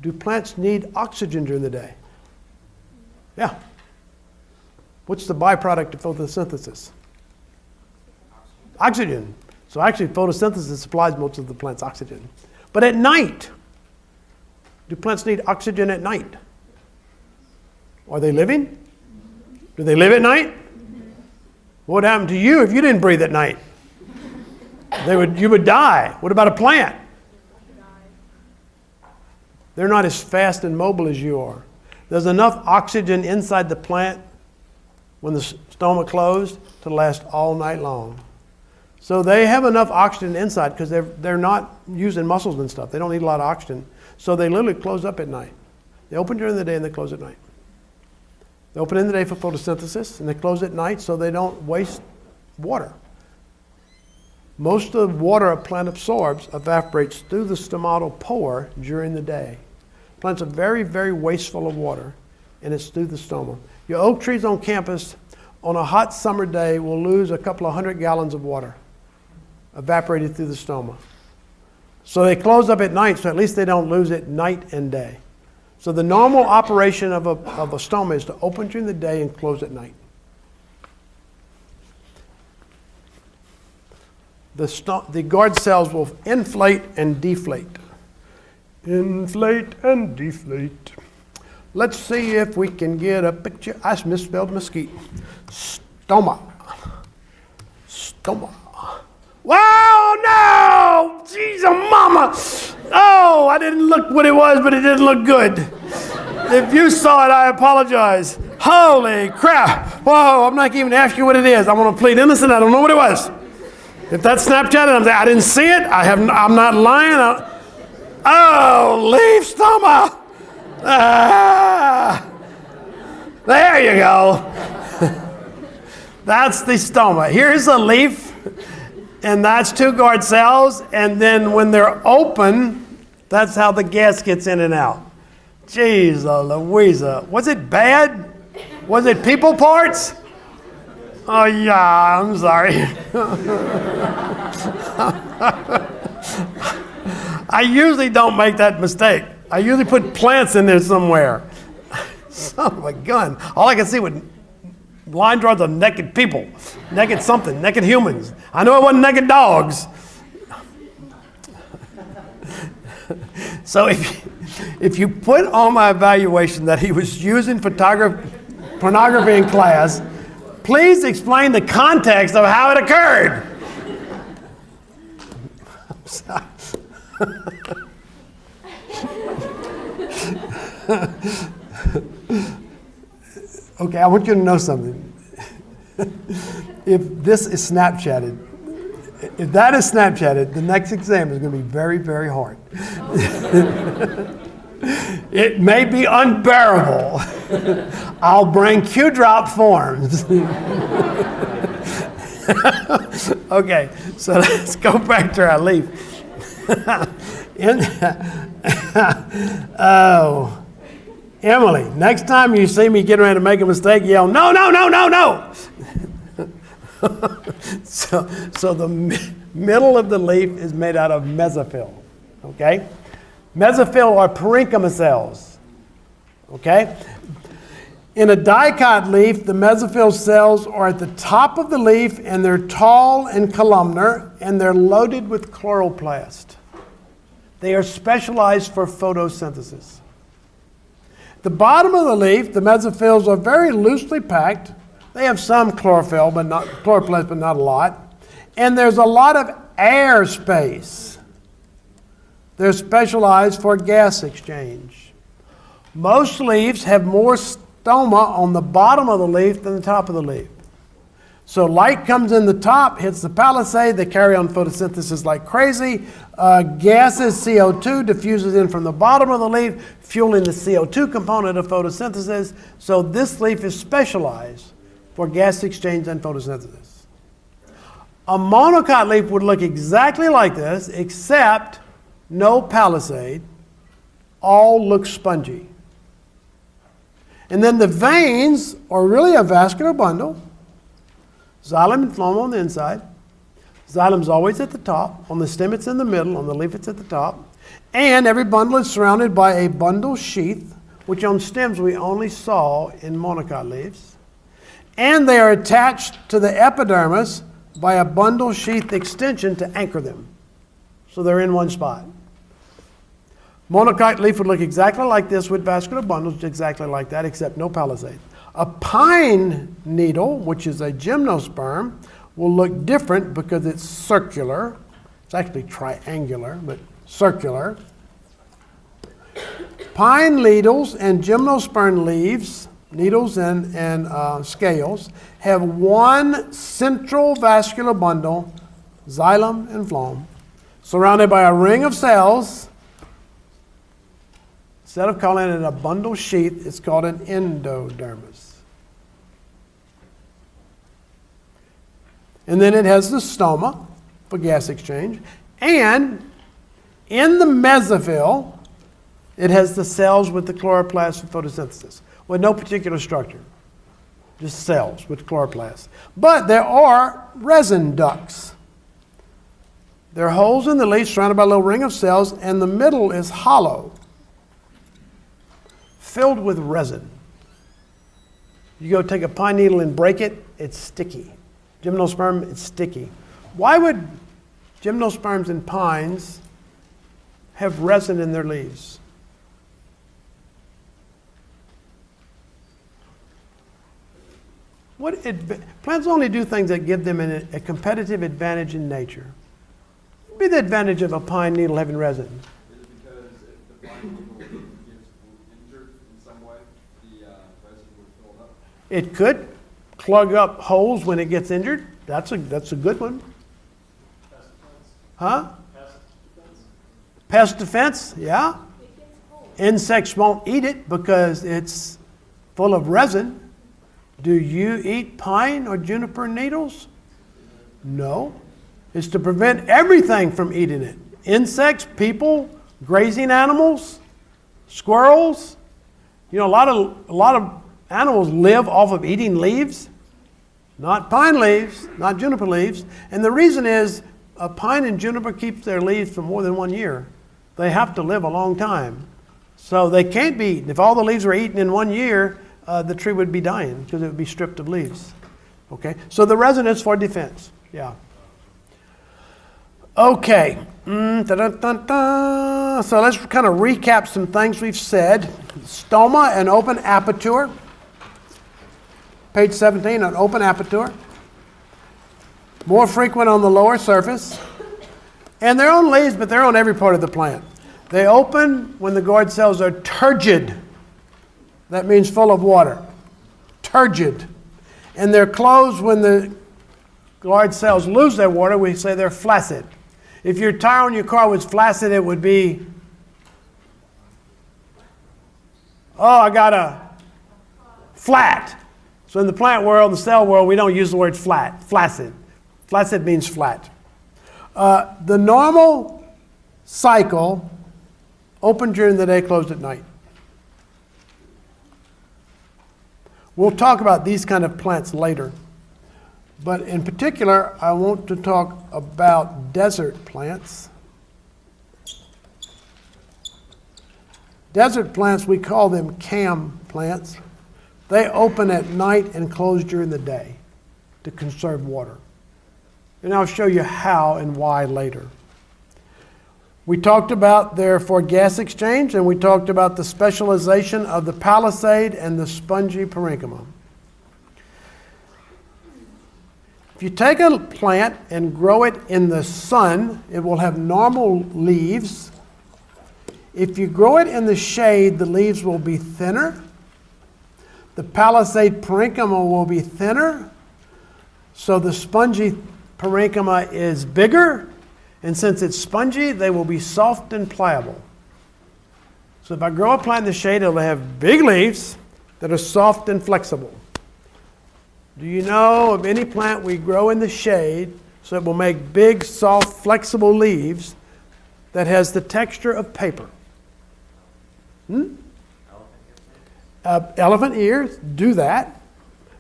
Do plants need oxygen during the day? Yeah. What's the byproduct of photosynthesis? Oxygen. So actually photosynthesis supplies most of the plant's oxygen. But at night, do plants need oxygen at night? Are they living? Do they live at night? What would happen to you if you didn't breathe at night? You would die. What about a plant? They're not as fast and mobile as you are. There's enough oxygen inside the plant when the stoma closed to last all night long. So they have enough oxygen inside because they're not using muscles and stuff. They don't need a lot of oxygen. So they literally close up at night. They open during the day and they close at night. They open in the day for photosynthesis and they close at night so they don't waste water. Most of the water a plant absorbs evaporates through the stomatal pore during the day. Plants are very, very wasteful of water, and it's through the stoma. Your oak trees on campus on a hot summer day will lose a couple of 100 gallons of water evaporated through the stoma. So they close up at night, so at least they don't lose it night and day. So the normal operation of a stoma is to open during the day and close at night. The guard cells will inflate and deflate. Inflate and deflate. Let's see if we can get a picture. I misspelled mesquite. Stoma. Stoma. Wow, no! Jeez, mama! Oh, I didn't look what it was, but it didn't look good. If you saw it, I apologize. Holy crap! Whoa, I'm not even asking you what it is. I want to plead innocent. I don't know what it was. If that's Snapchat, and I didn't see it. I'm not lying. Oh, leaf stoma! There you go. That's the stoma. Here's a leaf. And that's two guard cells, and then when they're open, that's how the gas gets in and out. Jeez, Louisa. Was it bad? Was it people parts? Oh, yeah, I'm sorry. I usually don't make that mistake. I usually put plants in there somewhere. Son of a gun. All I can see was line drawings of naked people, naked something, naked humans. I know it wasn't naked dogs. So if you put on my evaluation that he was using photography, pornography in class. Please explain the context of how it occurred. Okay, I want you to know something. If this is Snapchatted, if that is Snapchatted, the next exam is going to be very, very hard. It may be unbearable. I'll bring Q-drop forms. Okay, so let's go back to our leaf. Oh, Emily, next time you see me getting ready to make a mistake, yell, no, no, no, no, no. So the middle of the leaf is made out of mesophyll, okay? Mesophyll are parenchyma cells, okay? In a dicot leaf, the mesophyll cells are at the top of the leaf, and they're tall and columnar, and they're loaded with chloroplast. They are specialized for photosynthesis. The bottom of the leaf, the mesophylls are very loosely packed. They have some chlorophyll, but not chloroplast, but not a lot. And there's a lot of air space. They're specialized for gas exchange. Most leaves have more stoma on the bottom of the leaf than the top of the leaf. So light comes in the top, hits the palisade, they carry on photosynthesis like crazy. Gases, CO2, diffuses in from the bottom of the leaf, fueling the CO2 component of photosynthesis. So this leaf is specialized for gas exchange and photosynthesis. A monocot leaf would look exactly like this, except no palisade. All look spongy. And then the veins are really a vascular bundle. Xylem and phloem on the inside. Xylem's always at the top. On the stem it's in the middle. On the leaf it's at the top. And every bundle is surrounded by a bundle sheath, which on stems we only saw in monocot leaves. And they are attached to the epidermis by a bundle sheath extension to anchor them. So they're in one spot. Monocot leaf would look exactly like this with vascular bundles, exactly like that, except no palisade. A pine needle, which is a gymnosperm, will look different because it's circular. It's actually triangular, but circular. Pine needles and gymnosperm leaves, needles and scales, have one central vascular bundle, xylem and phloem, surrounded by a ring of cells. Instead of calling it a bundle sheath, it's called an endodermis. And then it has the stoma for gas exchange. And in the mesophyll, it has the cells with the chloroplast for photosynthesis, with no particular structure, just cells with chloroplast. But there are resin ducts. There are holes in the leaf surrounded by a little ring of cells, and the middle is hollow, filled with resin. You go take a pine needle and break it, it's sticky. Gymnosperm, it's sticky. Why would gymnosperms and pines have resin in their leaves? Plants only do things that give them a competitive advantage in nature. What would be the advantage of a pine needle having resin? Is it because if the pine needle gets injured in some way, the resin would fill up? It could plug up holes when it gets injured. That's a good one. Pest defense? Huh? Pest defense? Pest defense, yeah. It gets cold. Insects won't eat it because it's full of resin. Do you eat pine or juniper needles? No. It's to prevent everything from eating it. Insects, people, grazing animals, squirrels. You know, a lot of animals live off of eating leaves, not pine leaves, not juniper leaves. And the reason is a pine and juniper keeps their leaves for more than 1 year. They have to live a long time. So they can't be eaten. If all the leaves were eaten in 1 year, the tree would be dying because it would be stripped of leaves. Okay, so the resin is for defense. Yeah. Okay. So let's kind of recap some things we've said. Stoma, an open aperture. Page 17, an open aperture. More frequent on the lower surface. And they're on leaves, but they're on every part of the plant. They open when the gourd cells are turgid. That means full of water. Turgid. And they're closed when the gourd cells lose their water. We say they're flaccid. If your tire on your car was flaccid, it would be, oh, I got a flat. So in the plant world, the cell world, we don't use the word flat, flaccid. Flaccid means flat. The normal cycle, open during the day, closed at night. We'll talk about these kind of plants later. But in particular, I want to talk about desert plants. Desert plants, we call them cam plants. They open at night and close during the day to conserve water. And I'll show you how and why later. We talked about their for gas exchange, and we talked about the specialization of the palisade and the spongy parenchyma. If you take a plant and grow it in the sun, it will have normal leaves. If you grow it in the shade, the leaves will be thinner. The palisade parenchyma will be thinner. So the spongy parenchyma is bigger. And since it's spongy, they will be soft and pliable. So if I grow a plant in the shade, it'll have big leaves that are soft and flexible. Do you know of any plant we grow in the shade so it will make big, soft, flexible leaves that has the texture of paper? Elephant ears do that,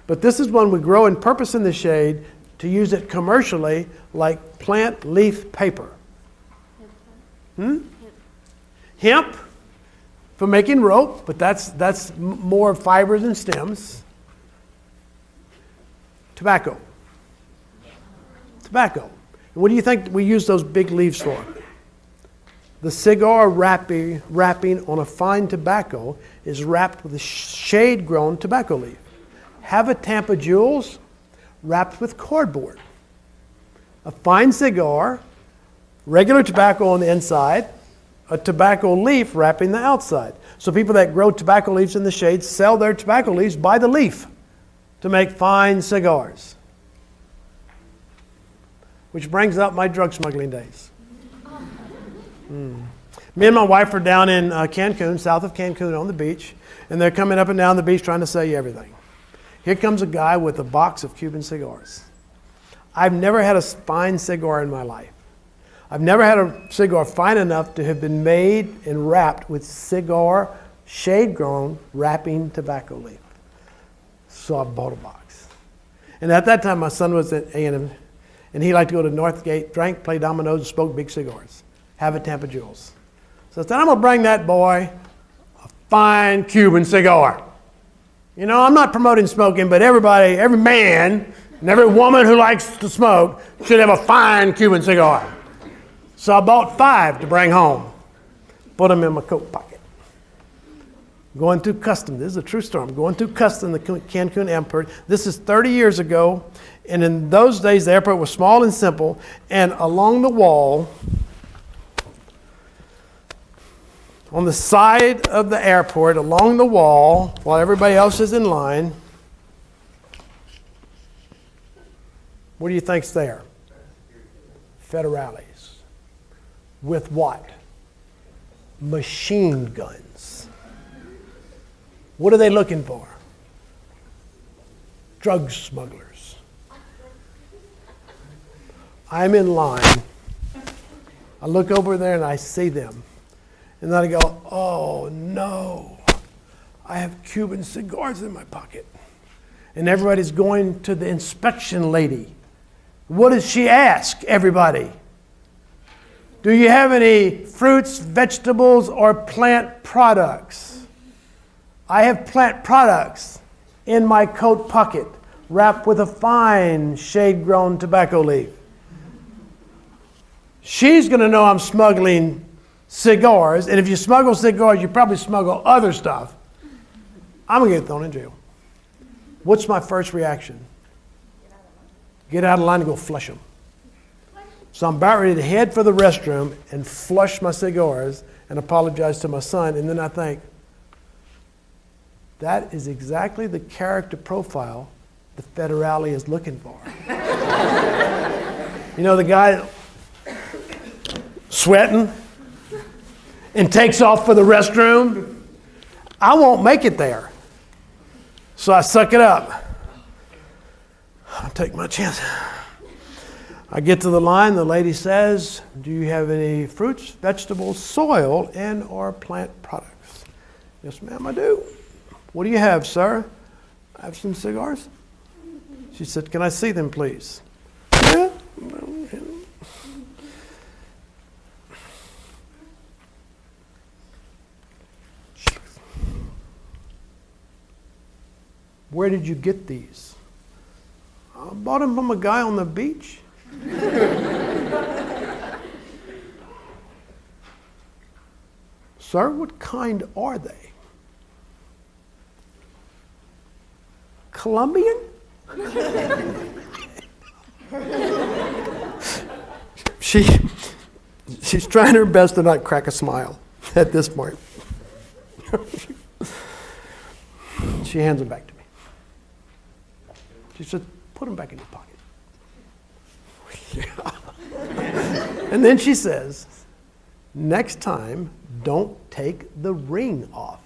but this is one we grow in purpose in the shade to use it commercially like plant leaf paper. Hemp for making rope, but that's more fibers and stems. Tobacco. And what do you think we use those big leaves for? The cigar wrapping on a fine tobacco is wrapped with a shade-grown tobacco leaf. Tampa jewels wrapped with cardboard. A fine cigar, regular tobacco on the inside, a tobacco leaf wrapping the outside. So people that grow tobacco leaves in the shade sell their tobacco leaves by the leaf to make fine cigars. Which brings up my drug smuggling days. Me and my wife are down in Cancun, south of Cancun on the beach, and they're coming up and down the beach trying to sell you everything. Here comes a guy with a box of Cuban cigars. I've never had a fine cigar in my life. I've never had a cigar fine enough to have been made and wrapped with cigar, shade-grown, wrapping tobacco leaf. So I bought a box. And at that time, my son was at A&M, and he liked to go to Northgate, drank, play dominoes, and smoke big cigars. Tampa jewels. So I said, I'm going to bring that boy a fine Cuban cigar. You know, I'm not promoting smoking, but everybody, every man, and every woman who likes to smoke should have a fine Cuban cigar. So I bought 5 to bring home. Put them in my coat pocket. Going through customs. This is a true story. I'm going through customs in the Cancun airport. This is 30 years ago. And in those days, the airport was small and simple. And along the wall, on the side of the airport, along the wall, while everybody else is in line, what do you think's there? Federales. With what? Machine guns. What are they looking for? Drug smugglers. I'm in line. I look over there and I see them. And then I go, oh no, I have Cuban cigars in my pocket. And everybody's going to the inspection lady. What does she ask everybody? Do you have any fruits, vegetables, or plant products? I have plant products in my coat pocket, wrapped with a fine shade-grown tobacco leaf. She's going to know I'm smuggling cigars, and if you smuggle cigars, you probably smuggle other stuff. I'm going to get thrown in jail. What's my first reaction? Get out of line and go flush them. So I'm about ready to head for the restroom and flush my cigars and apologize to my son, and then I think, that is exactly the character profile the federale is looking for. You know, the guy sweating and takes off for the restroom. I won't make it there. So I suck it up. I'll take my chance. I get to the line, the lady says, do you have any fruits, vegetables, soil, and or plant products? Yes, ma'am, I do. What do you have, sir? I have some cigars. She said, can I see them, please? Yeah. Where did you get these? I bought them from a guy on the beach. Sir, what kind are they? Colombian? She's trying her best to not crack a smile at this point. She hands them back to me. She said, put them back in your pocket. Yeah. And then she says, next time, don't take the ring off.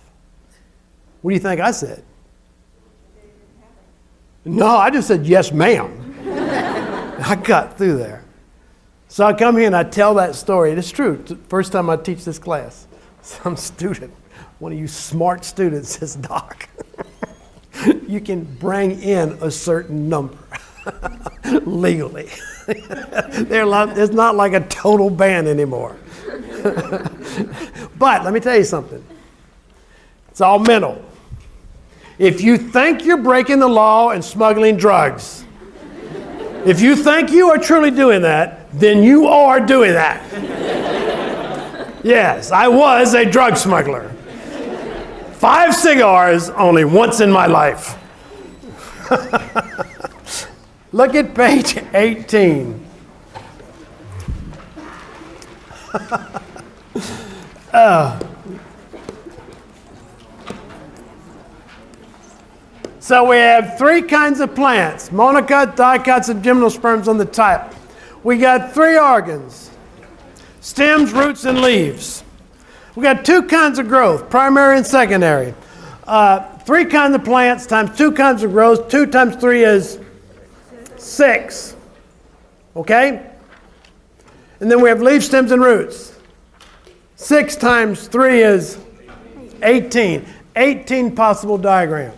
What do you think I said? No, I just said, yes, ma'am. I got through there. So I come here and I tell that story. It's true. First time I teach this class, some student, one of you smart students says, Doc, you can bring in a certain number legally. It's not like a total ban anymore. But let me tell you something. It's all mental. If you think you're breaking the law and smuggling drugs, if you think you are truly doing that, then you are doing that. Yes, I was a drug smuggler. 5 cigars only once in my life. Look at page 18. So we have 3 kinds of plants, monocots, dicots, and gymnosperms on the type. We got 3 organs, stems, roots, and leaves. We got 2 kinds of growth, primary and secondary. 3 kinds of plants times 2 kinds of growth. 2 times 3 is 6. Okay? And then we have leaves, stems, and roots. 6 times 3 is 18. 18 possible diagrams.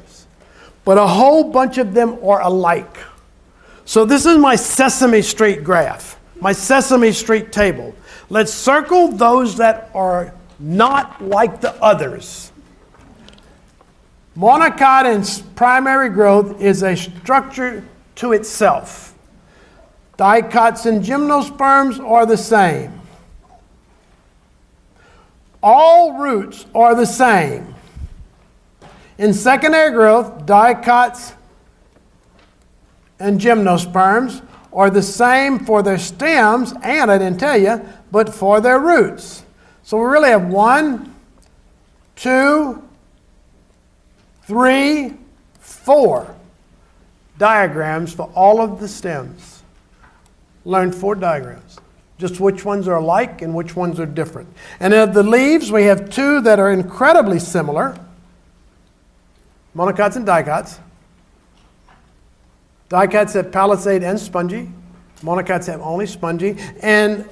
But a whole bunch of them are alike. So this is my Sesame Street graph, my Sesame Street table. Let's circle those that are not like the others. Monocot and primary growth is a structure to itself. Dicots and gymnosperms are the same. All roots are the same. In secondary growth, dicots and gymnosperms are the same for their stems, and I didn't tell you, but for their roots. So we really have 1, 2, 3, 4 diagrams for all of the stems. Learn 4 diagrams. Just which ones are alike and which ones are different. And of the leaves, we have 2 that are incredibly similar. Monocots and dicots. Dicots have palisade and spongy. Monocots have only spongy. And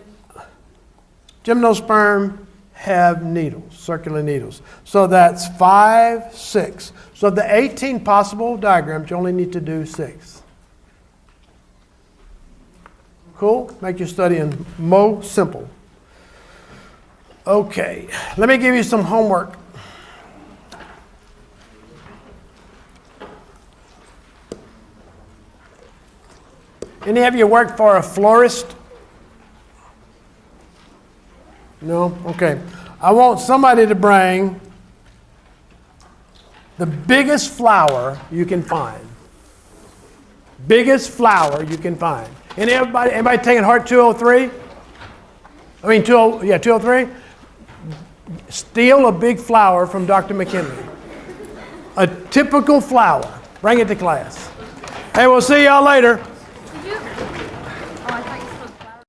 gymnosperm have needles, circular needles. So that's 5, 6. So of the 18 possible diagrams, you only need to do 6. Cool? Make your studying more simple. Okay, let me give you some homework. Any of you work for a florist? No? Okay. I want somebody to bring the biggest flower you can find. Biggest flower you can find. Anybody taking Heart 203? I mean, 203? Steal a big flower from Dr. McKinley. A typical flower. Bring it to class. Hey, we'll see y'all later.